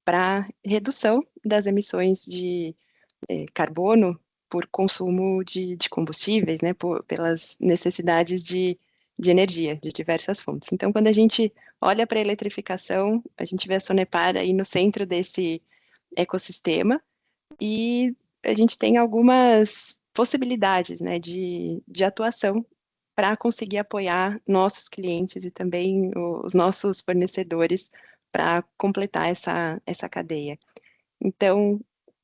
para redução das emissões de carbono por consumo de combustíveis, né, pelas necessidades de energia de diversas fontes. Então, quando a gente olha para a eletrificação, a gente vê a Sonepar aí no centro desse ecossistema e a gente tem algumas possibilidades, né, de atuação para conseguir apoiar nossos clientes e também os nossos fornecedores para completar essa cadeia. Então,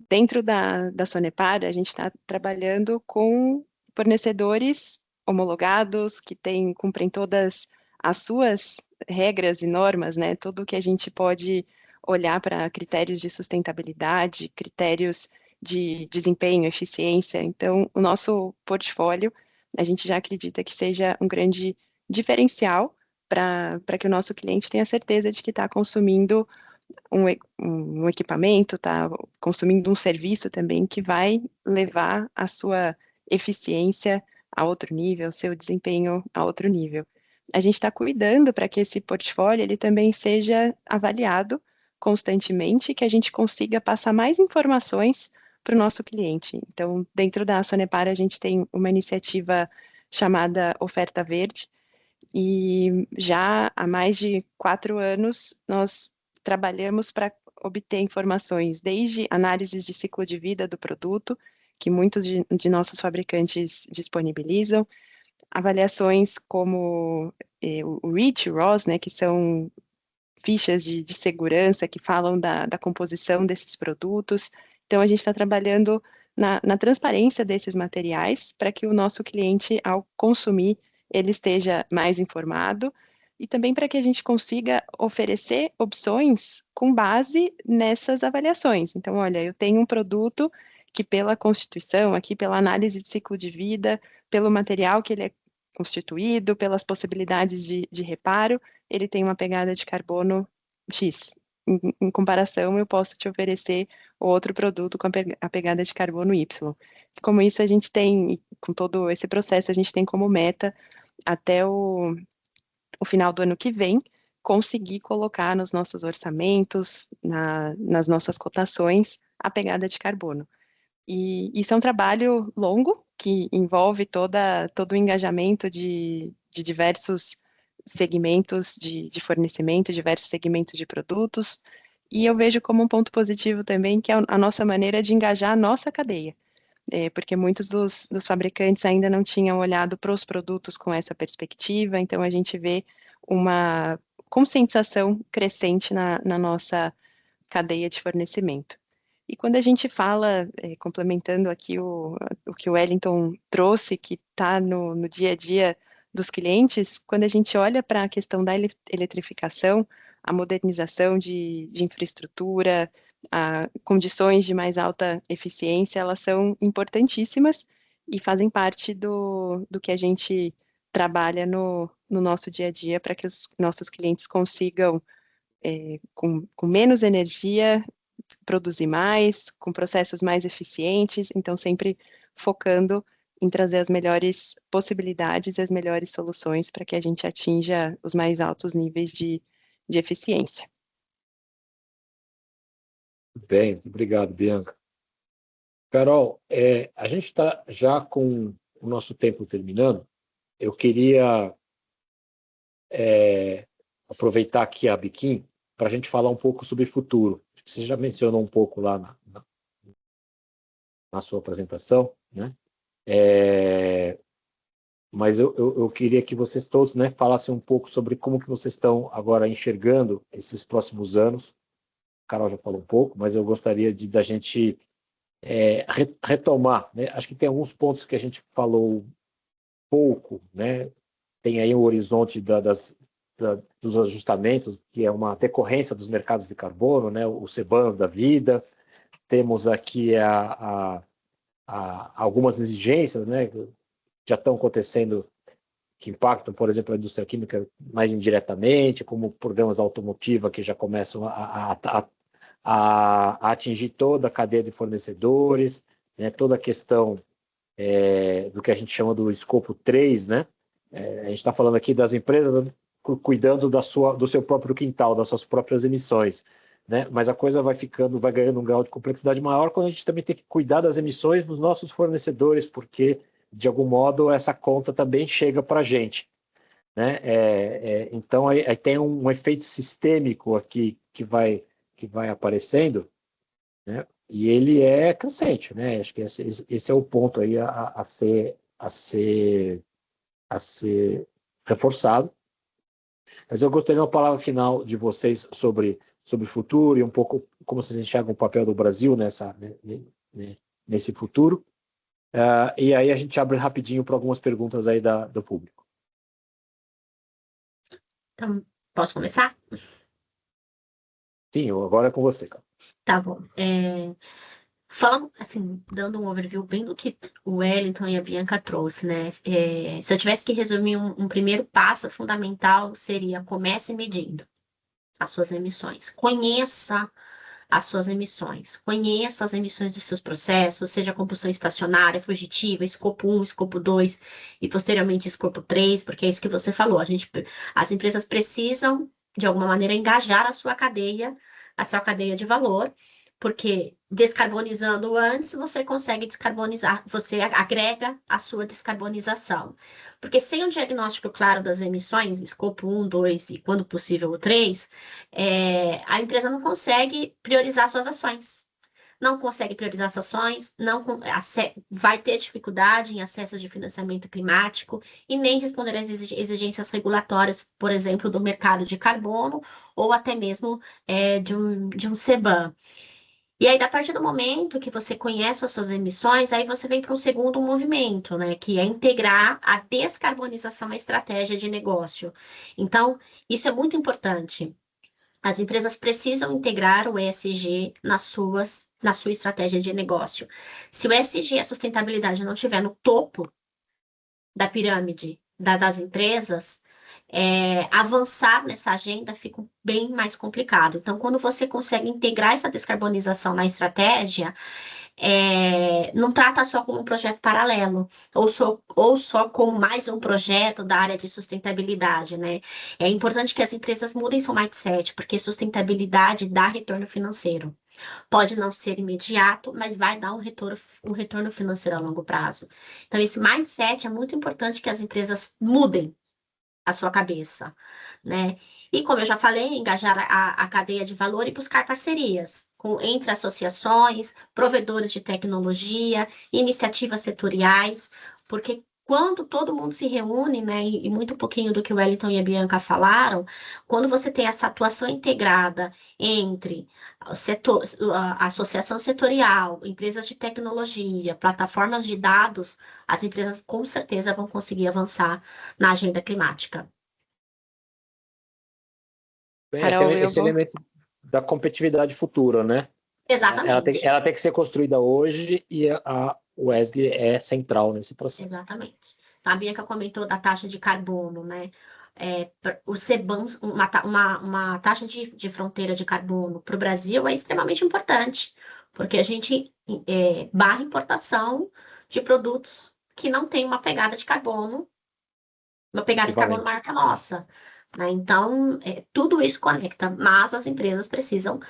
dentro da Sonepar, a gente está trabalhando com fornecedores homologados que cumprem todas as suas regras e normas, né? Tudo que a gente pode olhar para critérios de sustentabilidade, critérios de desempenho, eficiência. Então, o nosso portfólio, a gente já acredita que seja um grande diferencial para que o nosso cliente tenha certeza de que está consumindo um equipamento, está consumindo um serviço também que vai levar a sua eficiência a outro nível, seu desempenho a outro nível. A gente está cuidando para que esse portfólio ele também seja avaliado constantemente, que a gente consiga passar mais informações para o nosso cliente. Então, dentro da Sonepar, a gente tem uma iniciativa chamada Oferta Verde, e já há mais de 4 anos nós trabalhamos para obter informações desde análises de ciclo de vida do produto, que muitos de nossos fabricantes disponibilizam, avaliações como o REACH, ROS, né, que são fichas de segurança que falam da composição desses produtos. Então, a gente está trabalhando na transparência desses materiais para que o nosso cliente, ao consumir, ele esteja mais informado e também para que a gente consiga oferecer opções com base nessas avaliações. Então, olha, eu tenho um produto que pela constituição, aqui pela análise de ciclo de vida, pelo material que ele é constituído, pelas possibilidades de reparo, ele tem uma pegada de carbono X. Em comparação, eu posso te oferecer outro produto com a pegada de carbono Y. Como isso, a gente tem, com todo esse processo, a gente tem como meta, até o final do ano que vem, conseguir colocar nos nossos orçamentos, nas nossas cotações, a pegada de carbono. E isso é um trabalho longo, que envolve todo o engajamento de diversos segmentos de fornecimento, diversos segmentos de produtos, e eu vejo como um ponto positivo também, que é a nossa maneira de engajar a nossa cadeia, porque muitos dos fabricantes ainda não tinham olhado para os produtos com essa perspectiva, então a gente vê uma conscientização crescente na nossa cadeia de fornecimento. E quando a gente fala, complementando aqui o que o Wellington trouxe, que está no dia a dia dos clientes, quando a gente olha para a questão da eletrificação, a modernização de infraestrutura, condições de mais alta eficiência, elas são importantíssimas e fazem parte do que a gente trabalha no nosso dia a dia para que os nossos clientes consigam, com menos energia, produzir mais, com processos mais eficientes, então sempre focando em trazer as melhores possibilidades e as melhores soluções para que a gente atinja os mais altos níveis de eficiência. Bem, obrigado, Bianca. Carol, a gente está já com o nosso tempo terminando. Eu queria aproveitar aqui a Biquim para a gente falar um pouco sobre futuro. Você já mencionou um pouco lá na sua apresentação, né? Mas eu queria que vocês todos, né, falassem um pouco sobre como que vocês estão agora enxergando esses próximos anos. A Carol já falou um pouco, mas eu gostaria da gente retomar, né? Acho que tem alguns pontos que a gente falou pouco, né? Tem aí o horizonte dos ajustamentos, que é uma decorrência dos mercados de carbono, né? Os CBAMs da vida. Temos aqui algumas exigências, né? Já estão acontecendo, que impactam, por exemplo, a indústria química mais indiretamente, como programas da automotiva que já começam a atingir toda a cadeia de fornecedores, né? Toda a questão do que a gente chama do escopo 3, né? A gente está falando aqui das empresas cuidando do seu próprio quintal, das suas próprias emissões, né? Mas a coisa vai ganhando um grau de complexidade maior quando a gente também tem que cuidar das emissões dos nossos fornecedores, porque, de algum modo, essa conta também chega para a gente, né? Então, aí tem um efeito sistêmico aqui que vai aparecendo, né? E ele é crescente, né? Acho que esse é o ponto aí a ser reforçado. Mas eu gostaria de uma palavra final de vocês sobre o futuro e um pouco como vocês enxergam o papel do Brasil nesse futuro. E aí a gente abre rapidinho para algumas perguntas aí do público. Então, posso começar? Sim, agora é com você, cara. Tá bom. Falando, assim, dando um overview bem do que o Wellington e a Bianca trouxe, né? Se eu tivesse que resumir um primeiro passo fundamental, seria comece medindo as suas emissões. Conheça as suas emissões. Conheça as emissões dos seus processos, seja combustão estacionária, fugitiva, escopo 1, escopo 2 e posteriormente escopo 3, porque é isso que você falou. As empresas precisam, de alguma maneira, engajar a sua cadeia de valor, porque descarbonizando antes, você consegue descarbonizar, você agrega a sua descarbonização. Porque sem um diagnóstico claro das emissões, escopo 1, 2 e, quando possível, o 3, a empresa não consegue priorizar suas ações. não consegue priorizar as ações, vai ter dificuldade em acesso de financiamento climático e nem responder às exigências regulatórias, por exemplo, do mercado de carbono ou até mesmo de um CBAM. E aí, a partir do momento que você conhece as suas emissões, aí você vem para um segundo movimento, né? Que é integrar a descarbonização à estratégia de negócio. Então, isso é muito importante. As empresas precisam integrar o ESG na sua estratégia de negócio. Se o ESG, a sustentabilidade, não estiver no topo da pirâmide das empresas, avançar nessa agenda fica bem mais complicado. Então, quando você consegue integrar essa descarbonização na estratégia, não trata só como um projeto paralelo, ou só como mais um projeto da área de sustentabilidade, né? É importante que as empresas mudem seu mindset, porque sustentabilidade dá retorno financeiro. Pode não ser imediato, mas vai dar um retorno financeiro a longo prazo. Então, esse mindset é muito importante que as empresas mudem a sua cabeça, né? E como eu já falei, engajar a cadeia de valor e buscar parcerias entre associações, provedores de tecnologia, iniciativas setoriais, porque quando todo mundo se reúne, né, e muito pouquinho do que o Wellington e a Bianca falaram, quando você tem essa atuação integrada entre o setor, a associação setorial, empresas de tecnologia, plataformas de dados, as empresas com certeza vão conseguir avançar na agenda climática. Carol, Tem eu esse vou. elemento da competitividade futura, né? Exatamente, Ela tem que ser construída hoje e o ESG é central nesse processo. exatamente. Então, a Bianca comentou da taxa de carbono, né? O CBAM, uma taxa de fronteira de carbono para o Brasil é extremamente importante, porque a gente barra importação de produtos que não têm uma pegada de carbono Equivalente. maior que a nossa, né? Então, tudo isso conecta, mas as empresas precisam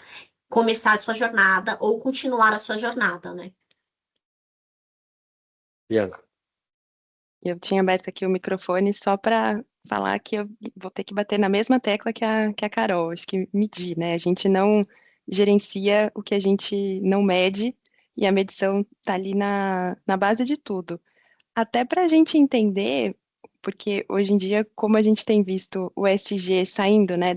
começar a sua jornada ou continuar a sua jornada, né? Bianca. Eu tinha aberto aqui o microfone só para falar que eu vou ter que bater na mesma tecla que a Carol, acho que medir, né? A gente não gerencia o que a gente não mede, e a medição está ali na base de tudo. Até para a gente entender, porque hoje em dia, como a gente tem visto o ESG saindo, né,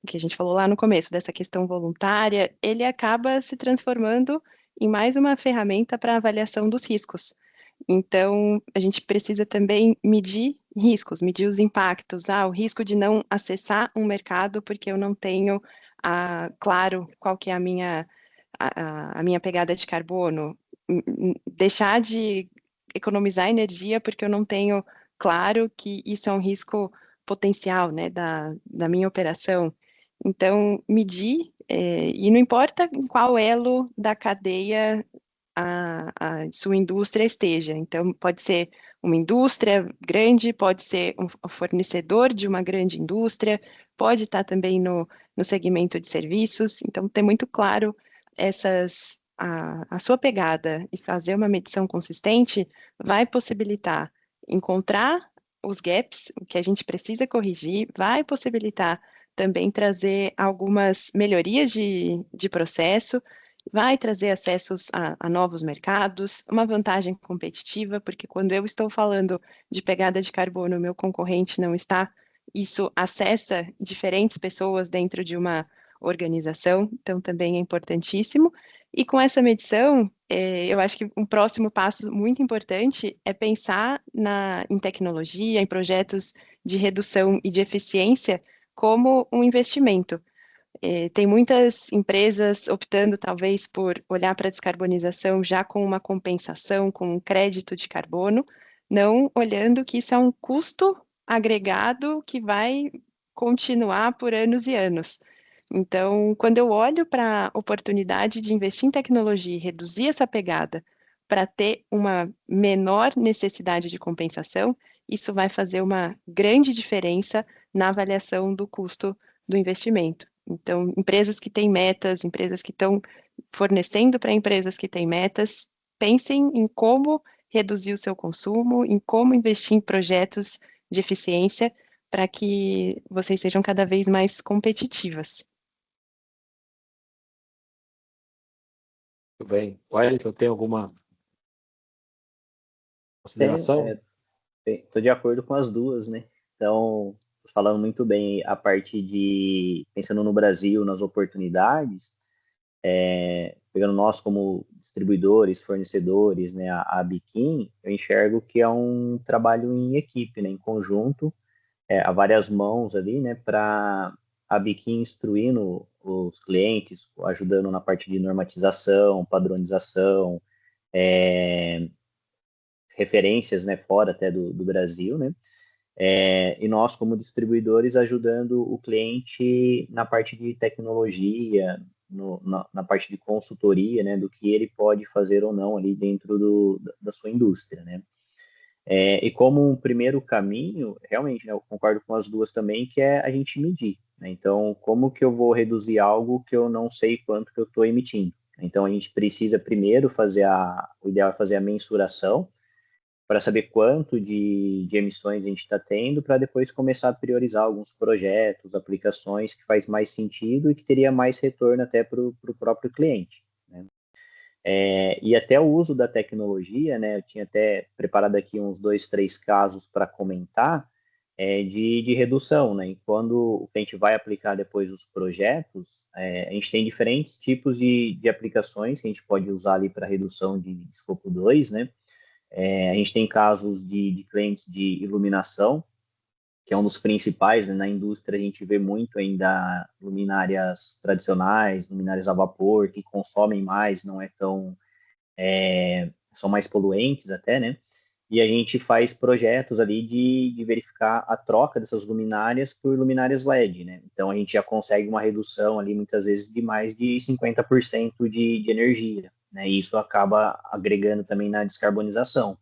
o que a gente falou lá no começo, dessa questão voluntária, ele acaba se transformando em mais uma ferramenta para avaliação dos riscos. Então, a gente precisa também medir riscos, medir os impactos. O risco de não acessar um mercado porque eu não tenho, claro, qual que é a minha pegada de carbono. Deixar de economizar energia porque eu não tenho claro que isso é um risco potencial, né, da minha operação. Então, medir, e não importa em qual elo da cadeia a sua indústria esteja. Então, pode ser uma indústria grande, pode ser um fornecedor de uma grande indústria, pode estar também no segmento de serviços. Então, ter muito claro a sua pegada e fazer uma medição consistente vai possibilitar encontrar os gaps, o que a gente precisa corrigir, vai possibilitar também trazer algumas melhorias de processo, vai trazer acessos a novos mercados, uma vantagem competitiva, porque quando eu estou falando de pegada de carbono, o meu concorrente não está, isso acessa diferentes pessoas dentro de uma organização, então também é importantíssimo. E com essa medição, eu acho que um próximo passo muito importante é pensar em tecnologia, em projetos de redução e de eficiência como um investimento. Tem muitas empresas optando, talvez, por olhar para a descarbonização já com uma compensação, com um crédito de carbono, não olhando que isso é um custo agregado que vai continuar por anos e anos. Então, quando eu olho para a oportunidade de investir em tecnologia e reduzir essa pegada para ter uma menor necessidade de compensação, isso vai fazer uma grande diferença na avaliação do custo do investimento. Então, empresas que têm metas, empresas que estão fornecendo para empresas que têm metas, pensem em como reduzir o seu consumo, em como investir em projetos de eficiência para que vocês sejam cada vez mais competitivas. Tudo bem. Wellington, tem alguma consideração? Estou de acordo com as duas, né? Então, falando muito bem a parte de, pensando no Brasil, nas oportunidades, pegando nós como distribuidores, fornecedores, né, a Biquim, eu enxergo que é um trabalho em equipe, né, em conjunto, há várias mãos ali, né, para a Biquim instruindo os clientes, ajudando na parte de normatização, padronização, referências, né, fora até do Brasil, né, e nós, como distribuidores, ajudando o cliente na parte de tecnologia, na parte de consultoria, né, do que ele pode fazer ou não ali dentro da sua indústria, né. E como um primeiro caminho, realmente, né, eu concordo com as duas também, que é a gente medir, né. Então, como que eu vou reduzir algo que eu não sei quanto que eu estou emitindo? Então, a gente precisa primeiro fazer o ideal é fazer a mensuração, para saber quanto de emissões a gente está tendo, para depois começar a priorizar alguns projetos, aplicações que faz mais sentido e que teria mais retorno até para o próprio cliente, né? E até o uso da tecnologia, né? Eu tinha até preparado aqui uns 2, 3 casos para comentar, de redução, né? E quando o cliente vai aplicar depois os projetos, a gente tem diferentes tipos de aplicações que a gente pode usar ali para redução de escopo 2, né? A gente tem casos de clientes de iluminação, que é um dos principais, né? Na indústria a gente vê muito ainda luminárias tradicionais, luminárias a vapor, que consomem mais, não é tão, são mais poluentes até, né? E a gente faz projetos ali de verificar a troca dessas luminárias por luminárias LED, né? Então a gente já consegue uma redução ali muitas vezes de mais de 50% de energia, né? E isso acaba agregando também na descarbonização.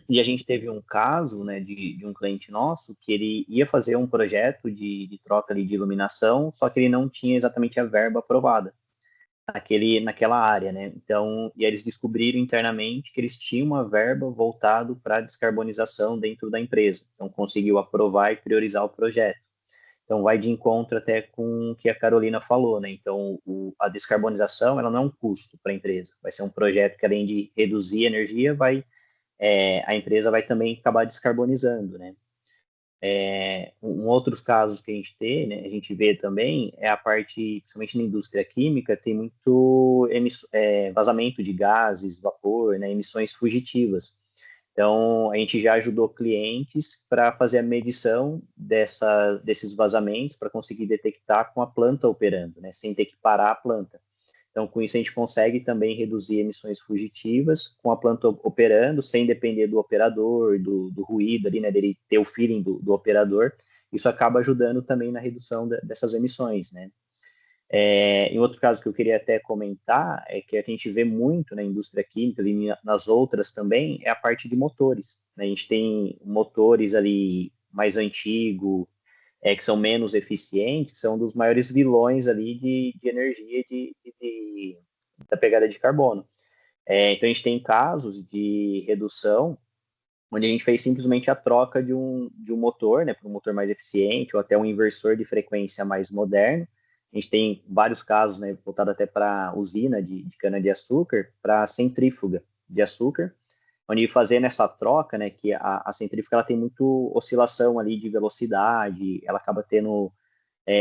E a gente teve um caso, né, de um cliente nosso que ele ia fazer um projeto de troca ali de iluminação, só que ele não tinha exatamente a verba aprovada naquela área, né? Então, e aí eles descobriram internamente que eles tinham uma verba voltado para descarbonização dentro da empresa. Então, conseguiu aprovar e priorizar o projeto. Então, vai de encontro até com o que a Carolina falou, né? Então, a descarbonização, ela não é um custo para a empresa. Vai ser um projeto que, além de reduzir a energia, a empresa vai também acabar descarbonizando, né? Um outros casos que a gente tem, né, a gente vê também, é a parte, principalmente na indústria química, tem muito vazamento de gases, vapor, né, emissões fugitivas. Então, a gente já ajudou clientes para fazer a medição desses vazamentos, para conseguir detectar com a planta operando, né, sem ter que parar a planta. Então, com isso, a gente consegue também reduzir emissões fugitivas com a planta operando, sem depender do operador, do ruído ali, né, dele ter o feeling do operador. Isso acaba ajudando também na redução dessas emissões, né. Em outro caso que eu queria até comentar, é que a gente vê muito na indústria química e nas outras também, é a parte de motores, né. A gente tem motores ali mais antigos, que são menos eficientes, são dos maiores vilões ali de energia da pegada de carbono. Então, a gente tem casos de redução onde a gente fez simplesmente a troca de um motor, né, para um motor mais eficiente, ou até um inversor de frequência mais moderno. A gente tem vários casos, né, voltado até para usina de cana-de-açúcar, para centrífuga de açúcar, onde fazendo essa troca, né, que a centrífuga ela tem muito oscilação ali de velocidade, ela acaba tendo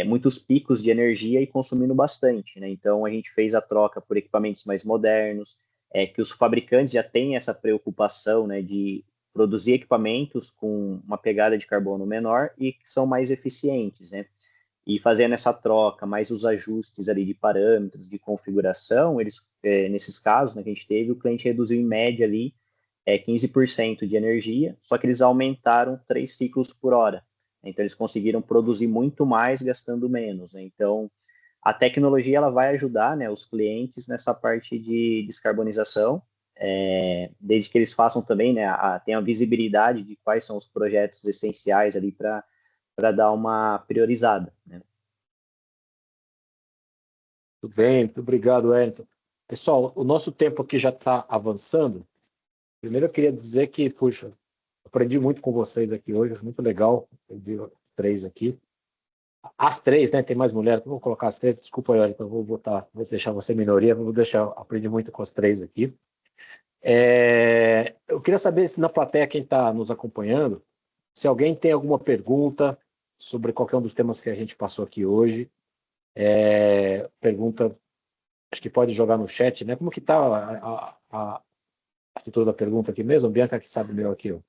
muitos picos de energia e consumindo bastante, né? Então a gente fez a troca por equipamentos mais modernos, que os fabricantes já têm essa preocupação, né, de produzir equipamentos com uma pegada de carbono menor e que são mais eficientes, né? E fazendo essa troca, mais os ajustes ali de parâmetros, de configuração, nesses casos, né, que a gente teve, o cliente reduziu em média ali 15% de energia, só que eles aumentaram 3 ciclos por hora. Então, eles conseguiram produzir muito mais gastando menos, né? Então, a tecnologia ela vai ajudar, né, os clientes nessa parte de descarbonização, desde que eles façam também, né, tenham a visibilidade de quais são os projetos essenciais ali para dar uma priorizada, né? Tudo bem, muito obrigado, Wellington. Pessoal, o nosso tempo aqui já está avançando. Primeiro eu queria dizer que, puxa, aprendi muito com vocês aqui hoje, muito legal, aprendi os 3 aqui. as três, né? Tem mais mulher, vou colocar as três, desculpa, Érica, eu vou deixar você minoria, aprendi muito com as três aqui. Eu queria saber se na plateia, quem está nos acompanhando, se alguém tem alguma pergunta sobre qualquer um dos temas que a gente passou aqui hoje. Pergunta, acho que pode jogar no chat, né? Como que está a estrutura da pergunta aqui mesmo? Bianca que sabe melhor aqui, ó.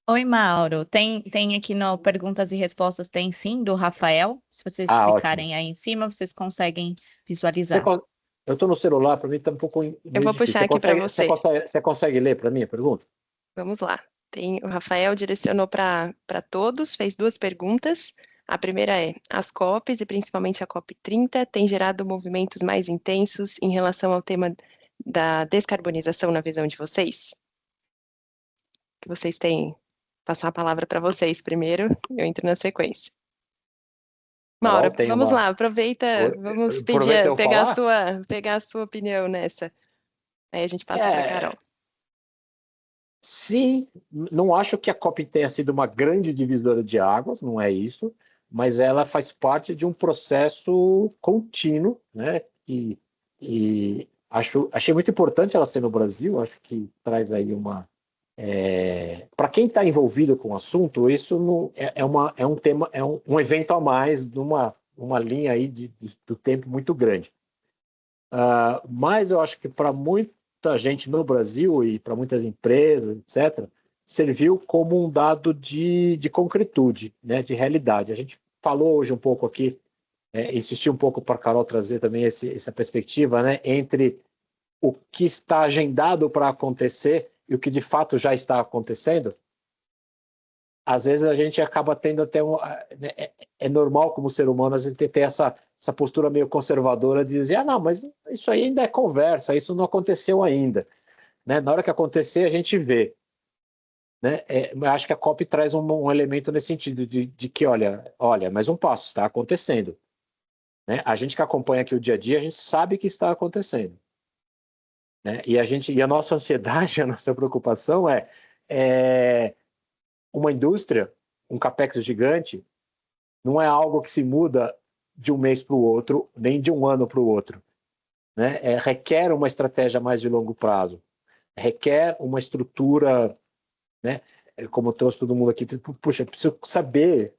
Oi, Mauro. Tem aqui no Perguntas e Respostas, tem sim, do Rafael. Se vocês Ótimo. clicarem aí em cima, vocês conseguem visualizar. Eu estou no celular, para mim está um pouco Eu vou puxar aqui para você. Você consegue ler para mim a pergunta? Vamos lá. O Rafael direcionou para todos, fez 2 perguntas. A primeira é: as COPs, e principalmente a COP 30, têm gerado movimentos mais intensos em relação ao tema da descarbonização na visão de vocês? Que vocês têm. Passar a palavra para vocês primeiro, eu entro na sequência. Mauro, vamos lá, aproveita, vamos pegar a sua opinião nessa. Aí a gente passa para a Carol. Sim, não acho que a COP tenha sido uma grande divisora de águas, não é isso, mas ela faz parte de um processo contínuo, né? E achei muito importante ela ser no Brasil, acho que traz aí uma... para quem está envolvido com o assunto, isso é um tema, um evento a mais de uma linha aí do tempo muito grande. Mas eu acho que para muita gente no Brasil e para muitas empresas, etc., serviu como um dado de concretude, né, de realidade. A gente falou hoje um pouco aqui, insisti um pouco para a Carol trazer também essa perspectiva, né, entre o que está agendado para acontecer e o que de fato já está acontecendo. Às vezes a gente acaba tendo até é normal como ser humano a gente ter essa postura meio conservadora de dizer, não, mas isso aí ainda é conversa, isso não aconteceu ainda, né? Na hora que acontecer a gente vê, né? Acho que a COP traz um elemento nesse sentido de que olha, mais um passo, está acontecendo, né? A gente que acompanha aqui o dia a dia, a gente sabe que está acontecendo, né? E a nossa ansiedade, a nossa preocupação é uma indústria, um capex gigante, não é algo que se muda de um mês para o outro, nem de um ano para o outro, né? Requer uma estratégia mais de longo prazo, requer uma estrutura, né? Como eu trouxe todo mundo aqui, puxa, preciso saber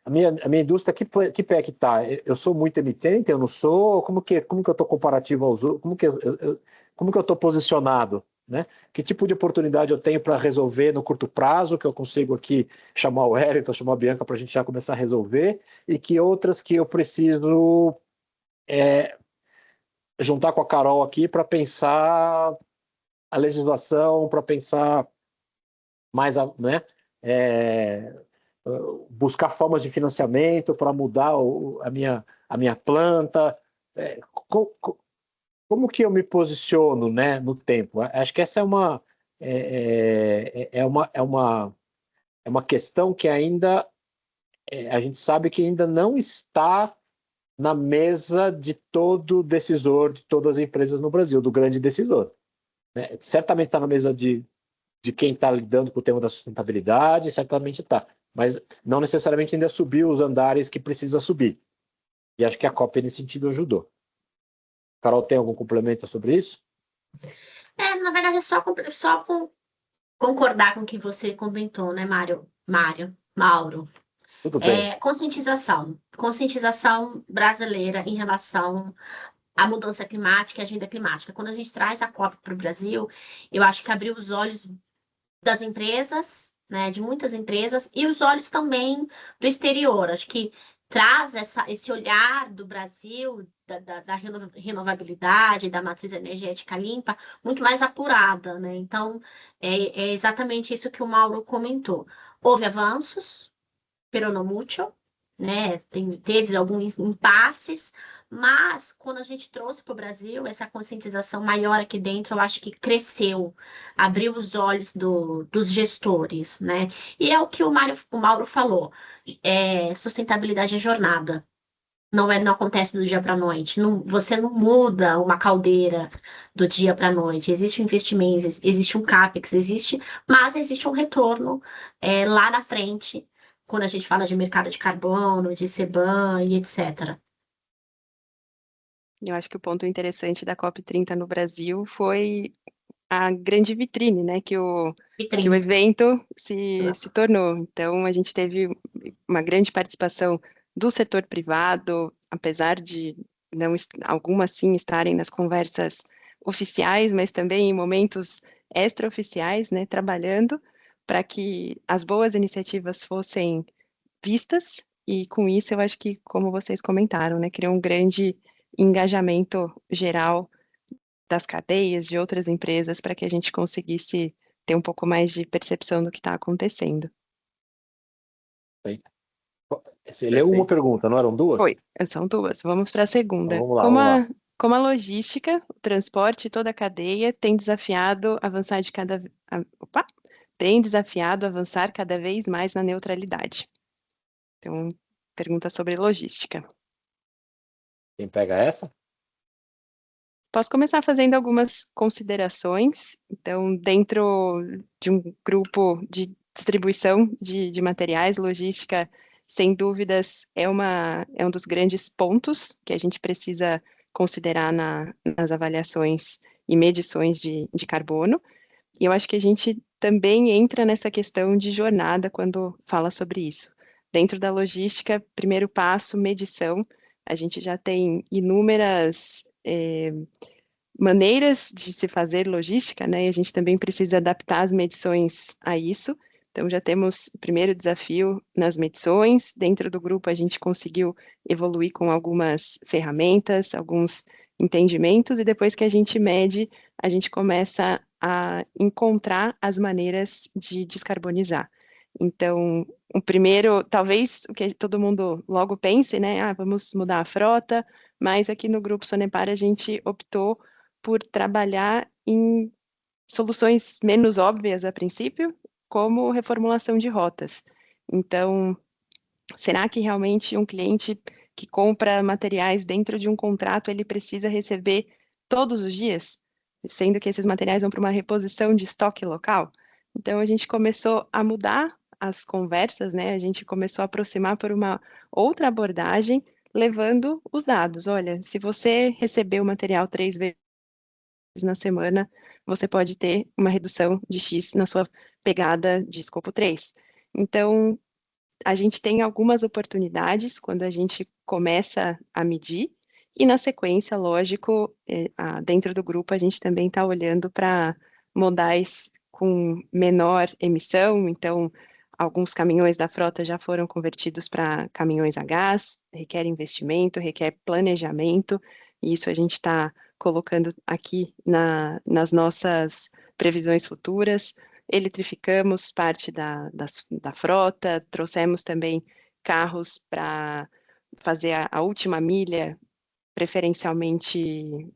a minha indústria, que pé que está? Eu sou muito emitente, eu não sou? Como que eu estou comparativo aos outros? Como que eu estou posicionado? Né? Que tipo de oportunidade eu tenho para resolver no curto prazo, que eu consigo aqui chamar o Wellington, chamar a Bianca para a gente já começar a resolver, e que outras que eu preciso juntar com a Carol aqui para pensar a legislação, para pensar mais, né? Buscar formas de financiamento para mudar a minha planta. Como que eu me posiciono, né, no tempo? Acho que essa é uma questão que ainda a gente sabe que ainda não está na mesa de todo decisor, de todas as empresas no Brasil, do grande decisor, né? Certamente está na mesa de quem está lidando com o tema da sustentabilidade, certamente está, mas não necessariamente ainda subiu os andares que precisa subir. E acho que a COP nesse sentido ajudou. Carol, tem algum complemento sobre isso? Na verdade, é só concordar com o que você comentou, né, Mauro? Tudo bem. Conscientização brasileira em relação à mudança climática e agenda climática. Quando a gente traz a COP para o Brasil, eu acho que abriu os olhos das empresas, né, de muitas empresas, e os olhos também do exterior. Acho que traz esse olhar do Brasil, da renovabilidade, da matriz energética limpa, muito mais apurada, né? Então, é exatamente isso que o Mauro comentou. Houve avanços, pero no mucho, né? Teve alguns impasses, mas quando a gente trouxe para o Brasil essa conscientização maior aqui dentro, eu acho que cresceu, abriu os olhos dos gestores, né? E é o que o Mauro falou, sustentabilidade é jornada. Não acontece do dia para a noite. Você não muda uma caldeira do dia para a noite. Existe um investimento, existe um CAPEX, mas existe um retorno lá na frente quando a gente fala de mercado de carbono, de CBAM e etc. Eu acho que o ponto interessante da COP30 no Brasil foi a grande vitrine, né, que o Vitrine. evento se tornou. Então, a gente teve uma grande participação do setor privado, apesar de não algumas sim estarem nas conversas oficiais, mas também em momentos extraoficiais, né, trabalhando para que as boas iniciativas fossem vistas, e com isso eu acho que, como vocês comentaram, né, criou um grande engajamento geral das cadeias, de outras empresas, para que a gente conseguisse ter um pouco mais de percepção do que está acontecendo. Você leu uma pergunta, não eram duas? Foi, são duas. Vamos para a segunda. Então, vamos lá. Como a logística, o transporte e toda a cadeia tem desafiado avançar cada vez mais na neutralidade. Então, pergunta sobre logística. Quem pega essa? Posso começar fazendo algumas considerações. Então, dentro de um grupo de distribuição de materiais, logística, sem dúvidas, é um dos grandes pontos que a gente precisa considerar nas avaliações e medições de carbono. E eu acho que a gente também entra nessa questão de jornada quando fala sobre isso. Dentro da logística, primeiro passo, medição. A gente já tem inúmeras maneiras de se fazer logística, né? E a gente também precisa adaptar as medições a isso. Então, já temos o primeiro desafio nas medições. Dentro do grupo, a gente conseguiu evoluir com algumas ferramentas, alguns entendimentos, e depois que a gente mede, a gente começa a encontrar as maneiras de descarbonizar. Então, o primeiro, talvez o que todo mundo logo pense, né? Ah, vamos mudar a frota, mas aqui no Grupo Sonepar a gente optou por trabalhar em soluções menos óbvias a princípio, como reformulação de rotas. Então, será que realmente um cliente que compra materiais dentro de um contrato, ele precisa receber todos os dias, sendo que esses materiais vão para uma reposição de estoque local? Então, a gente começou a mudar as conversas, né? A gente começou a aproximar por uma outra abordagem, levando os dados. Olha, se você receber o material 3 vezes na semana, você pode ter uma redução de X na sua pegada de escopo 3. Então, a gente tem algumas oportunidades quando a gente começa a medir, e na sequência, lógico, dentro do grupo, a gente também está olhando para modais com menor emissão. Então, alguns caminhões da frota já foram convertidos para caminhões a gás, requer investimento, requer planejamento, e isso a gente está colocando aqui nas nossas previsões futuras. Eletrificamos parte da frota, trouxemos também carros para fazer a última milha, preferencialmente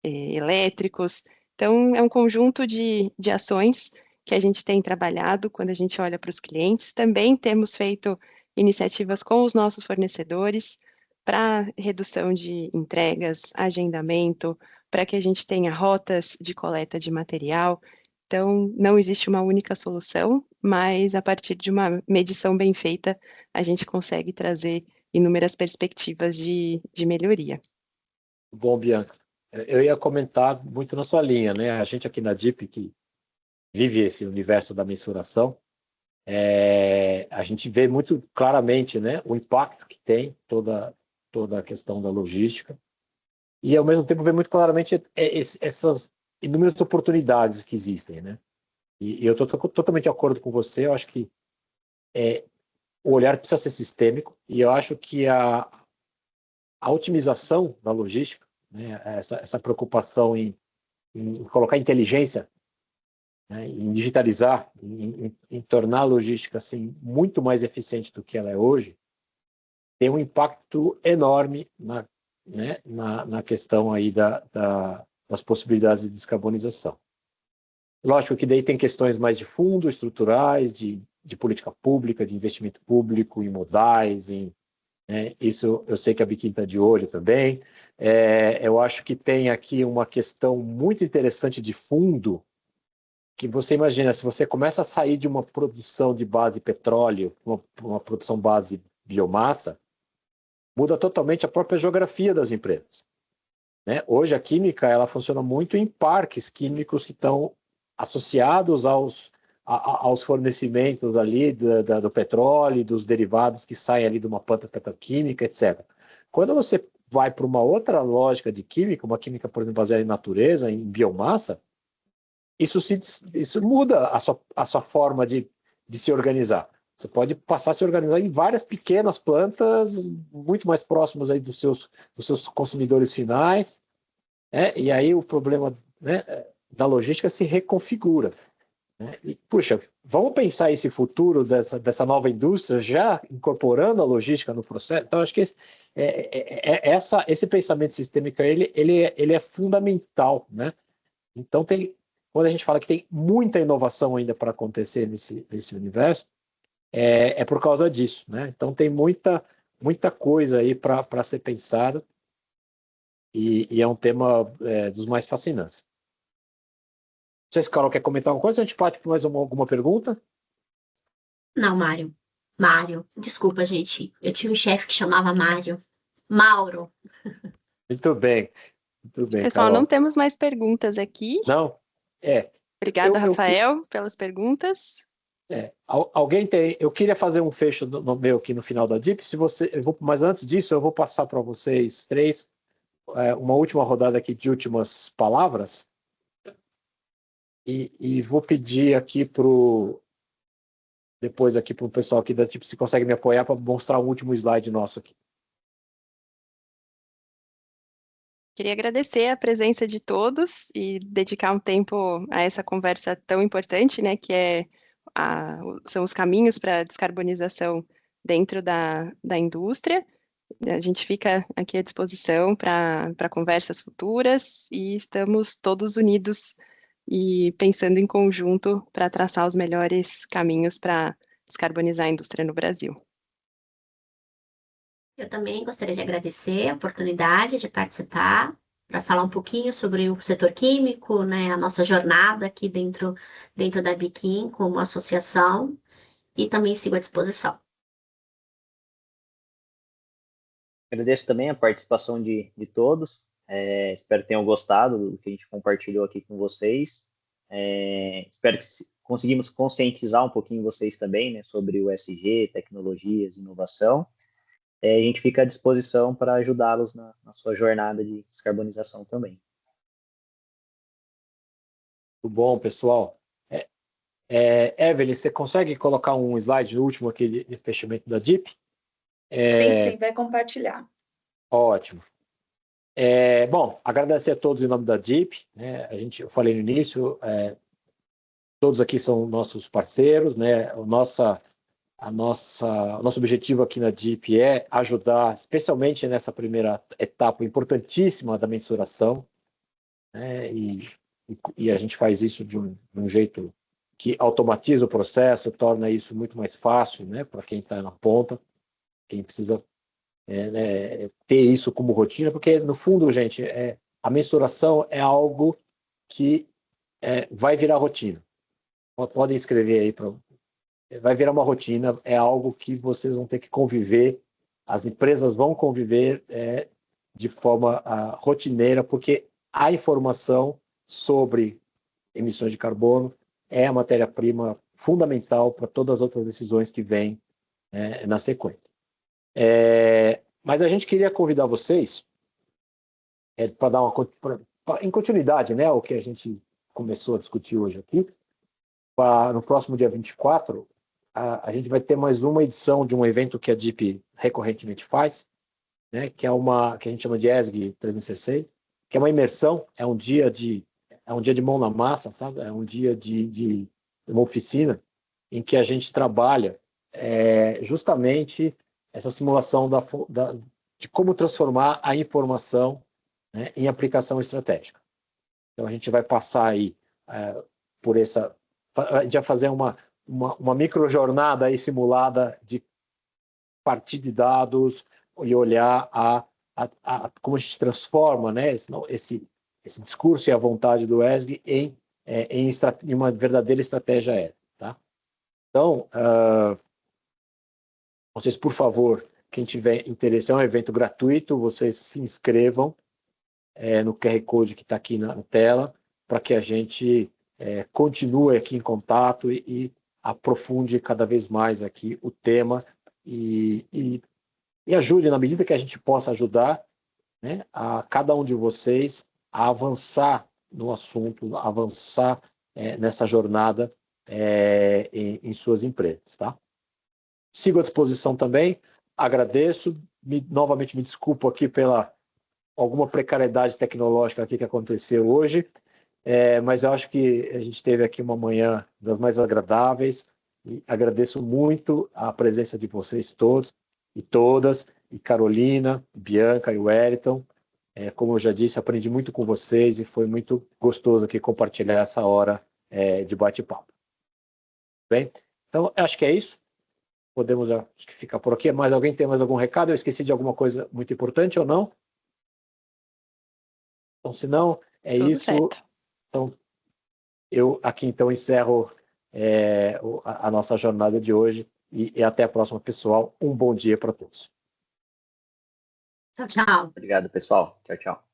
elétricos. Então, é um conjunto de ações que a gente tem trabalhado quando a gente olha para os clientes. Também temos feito iniciativas com os nossos fornecedores para redução de entregas, agendamento, para que a gente tenha rotas de coleta de material. Então, não existe uma única solução, mas a partir de uma medição bem feita, a gente consegue trazer inúmeras perspectivas de melhoria. Bom, Bianca, eu ia comentar muito na sua linha, né? A gente aqui na DIP, que vive esse universo da mensuração, a gente vê muito claramente, né, o impacto que tem toda a questão da logística, e ao mesmo tempo vê muito claramente essas inúmeras oportunidades que existem, né? E eu estou totalmente de acordo com você. Eu acho que o olhar precisa ser sistêmico, e eu acho que a otimização da logística, né, essa preocupação em colocar inteligência, né, em digitalizar, em tornar a logística assim, muito mais eficiente do que ela é hoje, tem um impacto enorme na questão aí das possibilidades de descarbonização. Lógico que daí tem questões mais de fundo, estruturais, de política pública, de investimento público, em modais, isso eu sei que a Biquim está de olho também. Eu acho que tem aqui uma questão muito interessante de fundo, que você imagina, se você começa a sair de uma produção de base petróleo, uma produção base biomassa, muda totalmente a própria geografia das empresas, né? Hoje a química ela funciona muito em parques químicos que estão associados aos fornecimentos ali do petróleo, dos derivados que saem ali de uma planta petroquímica, etc. Quando você vai para uma outra lógica de química, uma química, por exemplo, baseada em natureza, em biomassa, isso muda a sua forma de se organizar. Você pode passar a se organizar em várias pequenas plantas, muito mais próximas aí dos seus consumidores finais, né? E aí o problema, né, da logística se reconfigura, né? E, puxa, vamos pensar esse futuro dessa nova indústria já incorporando a logística no processo. Então, acho que esse pensamento sistêmico ele é fundamental, né? Então, quando a gente fala que tem muita inovação ainda para acontecer nesse universo, é por causa disso, né? Então, tem muita coisa aí para ser pensada e é um tema dos mais fascinantes. Não sei se o Carol quer comentar alguma coisa, a gente parte para mais alguma pergunta? Não, Mário. Mário. Desculpa, gente. Eu tinha um chefe que chamava Mário. Mauro. Muito bem, Pessoal, Carol. não temos mais perguntas aqui. Não? Obrigada, Rafael, pelas perguntas. Alguém tem. Eu queria fazer um fecho no meu aqui no final da DIP. Mas antes disso, eu vou passar para vocês três uma última rodada aqui de últimas palavras. E vou pedir aqui depois aqui para o pessoal aqui da DIP se consegue me apoiar para mostrar o último slide nosso aqui. Queria agradecer a presença de todos e dedicar um tempo a essa conversa tão importante, né, que são os caminhos para a descarbonização dentro da indústria. A gente fica aqui à disposição para conversas futuras e estamos todos unidos e pensando em conjunto para traçar os melhores caminhos para descarbonizar a indústria no Brasil. Eu também gostaria de agradecer a oportunidade de participar para falar um pouquinho sobre o setor químico, né, a nossa jornada aqui dentro da Biquim como associação e também sigo à disposição. Agradeço também a participação de todos. Espero que tenham gostado do que a gente compartilhou aqui com vocês. Espero que conseguimos conscientizar um pouquinho vocês também, né, sobre o ESG, tecnologias, inovação. A gente fica à disposição para ajudá-los na sua jornada de descarbonização também. Muito bom, pessoal. Evelyn, você consegue colocar um slide último aqui de fechamento da DIP? Sim, vai compartilhar. Ótimo. Bom, agradecer a todos em nome da DIP, né? Eu falei no início, todos aqui são nossos parceiros, né? O nosso objetivo aqui na DIP é ajudar, especialmente nessa primeira etapa importantíssima da mensuração, né? E a gente faz isso de um jeito que automatiza o processo, torna isso muito mais fácil, né? Para quem está na ponta, quem precisa ter isso como rotina, porque no fundo, gente, a mensuração é algo que vai virar rotina. Podem escrever aí, vai virar uma rotina, é algo que vocês vão ter que conviver, as empresas vão conviver de forma rotineira, porque a informação sobre emissões de carbono é a matéria-prima fundamental para todas as outras decisões que vêm na sequência. Mas a gente queria convidar vocês para dar em continuidade, né, o que a gente começou a discutir hoje aqui, no próximo dia 24, a gente vai ter mais uma edição de um evento que a DIP recorrentemente faz, né, que a gente chama de ESG 360, que é uma imersão, é um dia de mão na massa, sabe? É um dia de uma oficina em que a gente trabalha justamente essa simulação de como transformar a informação, né, em aplicação estratégica. Então, a gente vai passar aí por essa... A gente vai fazer uma microjornada aí simulada de partir de dados e olhar como a gente transforma, né, esse discurso e a vontade do ESG em em uma verdadeira estratégia aérea. Tá? Então, vocês, por favor, quem tiver interesse, é um evento gratuito, vocês se inscrevam no QR Code que está aqui na tela, para que a gente continue aqui em contato e aprofunde cada vez mais aqui o tema e ajude, na medida que a gente possa ajudar, né, a cada um de vocês a avançar no assunto, avançar nessa jornada em suas empresas. Tá? Sigo à disposição também, agradeço, novamente me desculpo aqui pela alguma precariedade tecnológica aqui que aconteceu hoje, mas eu acho que a gente teve aqui uma manhã das mais agradáveis e agradeço muito a presença de vocês todos e todas, e Carolina, Bianca e Wellington. Como eu já disse, aprendi muito com vocês e foi muito gostoso aqui compartilhar essa hora de bate-papo. Bem, então acho que é isso. Podemos acho que ficar por aqui. Mas alguém tem mais algum recado? Eu esqueci de alguma coisa muito importante ou não? Então, se não, Tudo isso. Certo. Então, eu aqui então encerro a nossa jornada de hoje e até a próxima, pessoal. Um bom dia para todos. Tchau, tchau. Obrigado, pessoal. Tchau, tchau.